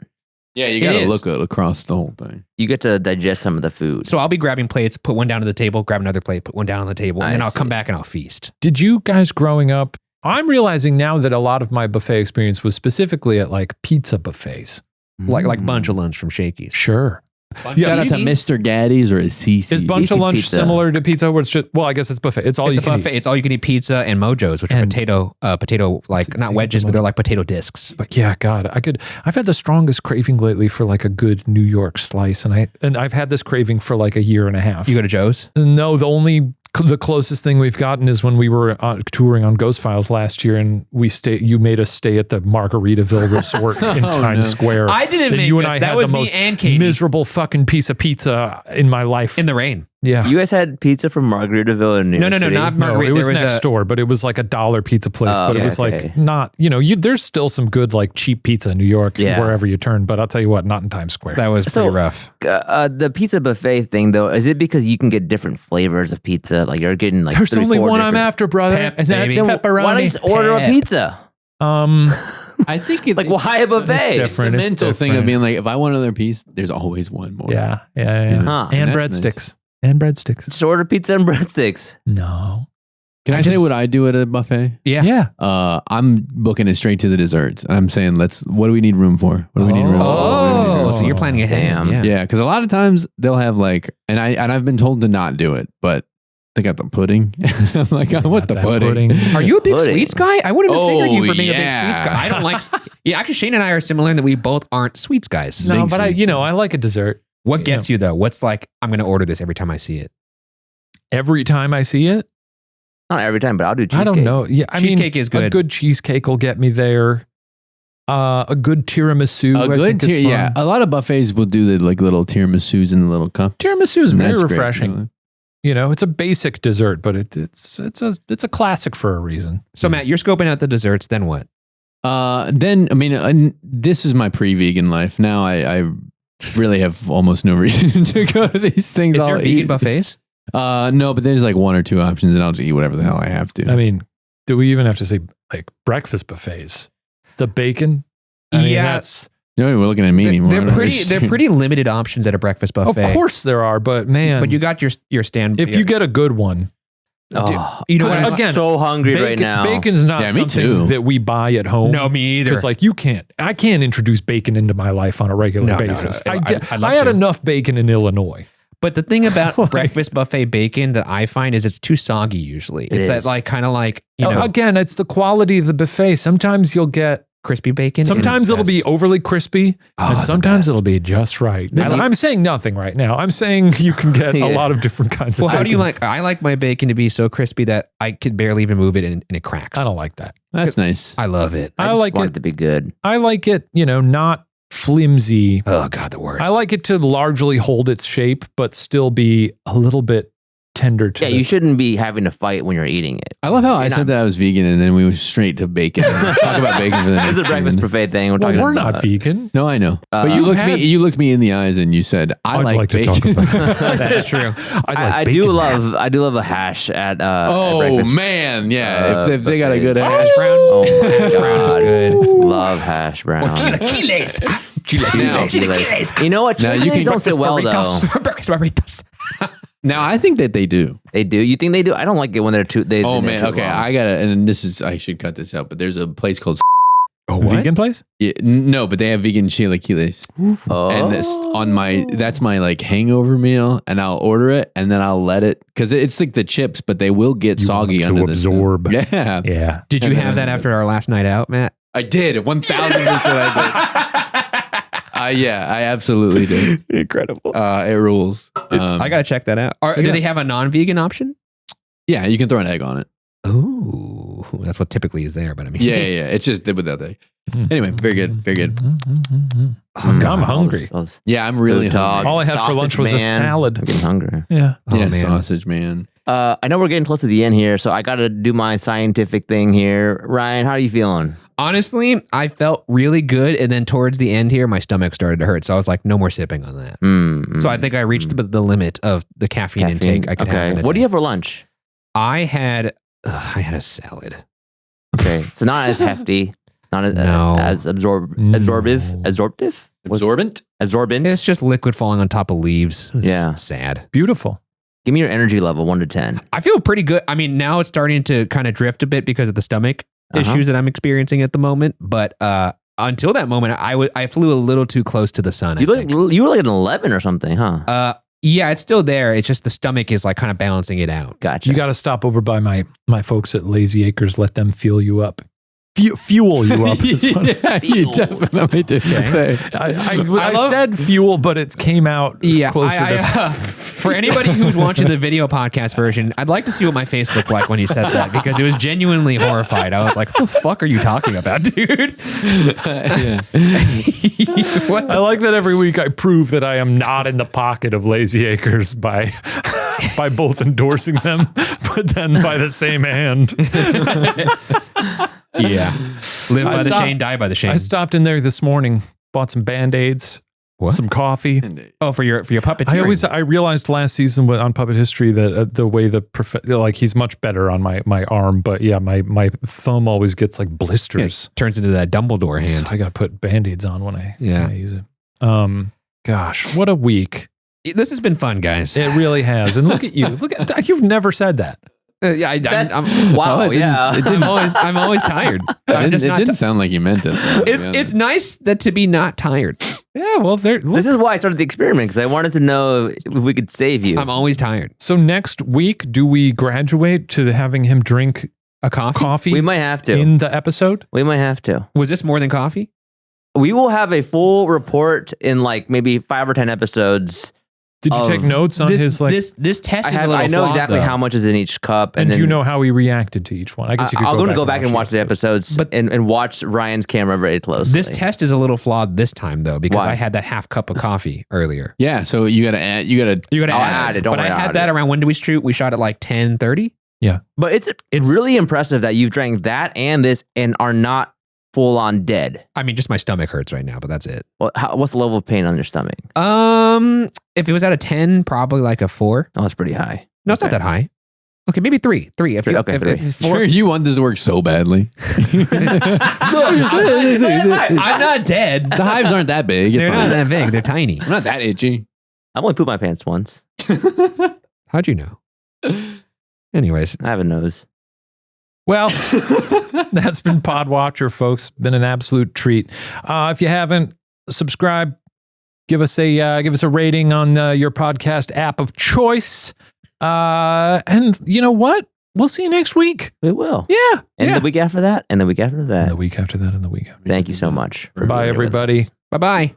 Yeah, you got to look across the whole thing. You get to digest some of the food. So I'll be grabbing plates, put one down to the table, grab another plate, put one down on the table, and then I'll come back and I'll feast. Did you guys growing up? I'm realizing now that a lot of my buffet experience was specifically at like pizza buffets. Like bunch of lunch from Shakey's. Sure. Shout out to Mr. Gaddy's or a CC. Is bunch of CC's lunch pizza. similar to pizza? Where it's just, well, I guess it's buffet. It's all It's you a can buffet. eat. It's all you can eat pizza and Mojos, which are potato like not wedges, but they're like potato discs. But yeah, God, I've had the strongest craving lately for like a good New York slice, and I've had this craving for like a year and a half. You go to Joe's? No, the closest thing we've gotten is when we were touring on Ghost Files last year, and you made us stay at the Margaritaville Resort in Times Square. I didn't make you and us. I That had was the me most and Katie. miserable fucking piece of pizza in my life. In the rain. Yeah. You guys had pizza from Margaritaville in New York City? not No, Margarita. it was There was next door, but it was like $1 pizza place. But it was like not, there's still some good like cheap pizza in New York wherever you turn. But I'll tell you what, not in Times Square. That was pretty rough. The pizza buffet thing though, is it because you can get different flavors of pizza? Like you're getting like there's only 3-4 one I'm different- after, brother, Pep, and that's baby. pepperoni. Why don't you just order a pizza? I think it's Why a buffet? It's different. the It's mental thing of different. being like, if I want another piece, there's always one more. Yeah. Huh. And That's breadsticks. nice. And breadsticks. Just order pizza and breadsticks. No. Can I say what I do at a buffet? Yeah. I'm booking it straight to the desserts. I'm saying, what do we need room for? What do we need room for? Oh, so you're planning ahead. Damn. Yeah, because a lot of times they'll have like, and I've been told to not do it, but they got the pudding. I'm like, I want the pudding. Are you a big Pudding. sweets guy? I wouldn't have figured you for being a big yeah. sweets guy. I don't like. Yeah, actually, Shane and I are similar in that we both aren't sweets guys. No, Big but sweets. I like a dessert. What gets you though? What's like? I'm going to order this every time I see it. Every time I see it, Not every time, but I'll do cheesecake. I don't know. Yeah, I Cheesecake mean, is good. A good cheesecake will get me there. A good tiramisu. A I good think is fun. yeah. A lot of buffets will do the like little tiramisus in the little cup. Tiramisu is And very that's great. refreshing. You know, it's a basic dessert, but it's a classic for a reason. So Matt, you're scoping out the desserts. Then what? Then I mean, this is my pre-vegan life. Now I really have almost no reason to go to these things. Is I'll there vegan eat. buffets? No, but there's like one or two options, and I'll just eat whatever the hell I have to. I mean, do we even have to say like breakfast buffets? The bacon? I mean, Yeah. that's no, we're looking at me anymore. I They're don't pretty. understand. They're pretty limited options at a breakfast buffet. of course there are, but man, But you got your stand. if you get a good one, Oh, you know Because what? I'm again, so hungry right now. bacon's not Yeah, me something too. that we buy at home. No, me either. Because like I can't introduce bacon into my life on a regular No, no, basis. no. I'd love I had to. enough bacon in Illinois. But the thing about breakfast buffet bacon that I find is it's too soggy usually. It It's that is. like kind of like, you know, Again, it's the quality of the buffet. Sometimes you'll get crispy bacon. and Sometimes it's it'll be best. overly crispy, Oh, and the sometimes best. it'll be just right. I like- I'm saying nothing right now. I'm saying you can get Yeah. a lot of different kinds of Well, how do you bacon. like? I like my bacon to be so crispy that I could barely even move it and it cracks. I don't like that. That's nice. I love it. I just like want it. it to be good. I like it, not flimsy. Oh God, the worst. I like it to largely hold its shape, but still be a little bit tender to Yeah, the- you shouldn't be having to fight when you're eating it. I love how I You're said not- that I was vegan, and then we went straight to bacon. Let's talk about bacon for the next It's a 10 breakfast minutes. buffet thing. We're Well, talking we're about. not vegan. No, I know. But You've you looked me in the eyes and you said, I I'd like to bacon. talk about That's true. I do love a hash at Oh breakfast. man, yeah. If they got a good buffets. hash brown. Oh my Hash brown is God. good. Love hash brown. Chilaquiles. You know what? Now, you Chilaquiles can- don't sit well though. Breakfast burritos. Now I think that they do. They do. You think they do? I don't like it when they're too. Oh man, okay. I gotta, and this is I should cut this out, but there's a place called. Oh, vegan place? Yeah, no, but they have vegan chilaquiles, Oh. and it's on my that's my like hangover meal, and I'll order it, and then I'll let it because it's like the chips, but they will get You soggy want under to the stuff. absorb. Yeah, Yeah. Did you have that after our last night out, Matt? I did 1,000%. I did. Yeah, I absolutely did. Incredible. It rules. I gotta check that out. so Do yeah. they have a non-vegan option? Yeah, you can throw an egg on it. Ooh, that's what typically is there. But I mean, Yeah. It's just without the egg. Anyway, very good, very good. I'm hungry. Yeah, I'm really Food talk. hungry. All I had for lunch was a Man. salad. I'm getting hungry. Yeah. Oh, Yeah, man. sausage man. I know we're getting close to the end here, so I got to do my scientific thing here. Ryan, how are you feeling? honestly, I felt really good, and then towards the end here, my stomach started to hurt. So I was like, no more sipping on that. So I think I reached the limit of the caffeine intake I could have. in a What do day. you have for lunch? I had a salad. Okay, so not as hefty, not as, No. as absorptive. Absorbent? Absorbent. It's just liquid falling on top of leaves. It's Yeah. sad. Beautiful. Give me your energy level, 1 to 10. I feel pretty good. I mean, now it's starting to kind of drift a bit because of the stomach issues that I'm experiencing at the moment. But until that moment, I flew a little too close to the sun. You were like an 11 or something, huh? Yeah, it's still there. It's just the stomach is like kind of balancing it out. Gotcha. You got to stop over by my folks at Lazy Acres. Let them fuel you up. Fuel you up. is what- Yeah, you definitely did say. I said fuel, but it came out closer to. For anybody who's watching the video podcast version, I'd like to see what my face looked like when he said that, because it was genuinely horrified. I was like, what the fuck are you talking about, dude? What I like that every week I prove that I am not in the pocket of Lazy Acres by both endorsing them, but then by the same hand. Yeah. Live by the stopped- Shane, die by the Shane. I stopped in there this morning, bought some Band-Aids, some coffee. Oh, for your puppeteering. I realized last season on Puppet History that the way he's much better on my arm, but yeah, my thumb always gets like blisters. Turns into that Dumbledore hand. So I got to put Band-Aids on when I use it. Gosh, what a week. This has been fun, guys. It really has. And look at you. Look at that. You've never said that. Yeah, That's- wow, yeah. I'm always tired. I'm just It not didn't sound like you meant it. It's nice to be not tired. Yeah, well, This is why I started the experiment, because I wanted to know if we could save you. I'm always tired. So next week, do we graduate to having him drink A coffee? We might have to. in the episode? We might have to. Was this more than coffee? We will have a full report in like maybe 5 or 10 episodes. Did you take notes on his like? This test is a little I know flawed, exactly though. how much is in each cup, and then do you know how he reacted to each one? I guess you could I'm going to go back back and watch the episodes, and watch Ryan's camera very closely. This test is a little flawed this time though, because Why? I had that half cup of coffee earlier. Yeah, so you gotta add. You gotta I'll add it. Don't But I worry, I'll had add that it. around when did we shoot? We shot at like 10:30. But it's really impressive that you've drank that and this and are not full on dead. I mean, just my stomach hurts right now, but that's it. What's the level of pain on your stomach? If it was out of 10, probably like a 4. Oh, it's pretty high. No, it's not that high. Okay, maybe 3. 3. If Three, you, okay, if, three. if 4, Sure, you want this to work so badly. I'm not dead. The hives aren't that big. It's They're not fine. that big. They're tiny. I'm not that itchy. I've only pooped my pants once. How'd you know? Anyways, I have a nose. Well, that's been Pod Watcher, folks. Been an absolute treat. If you haven't, subscribe. Give us a rating on your podcast app of choice. And you know what? We'll see you next week. We will. Yeah. And yeah. the week after that, and the week after that. And the week after that, and the week after. Thank you so much. Bye, everybody. bye-bye.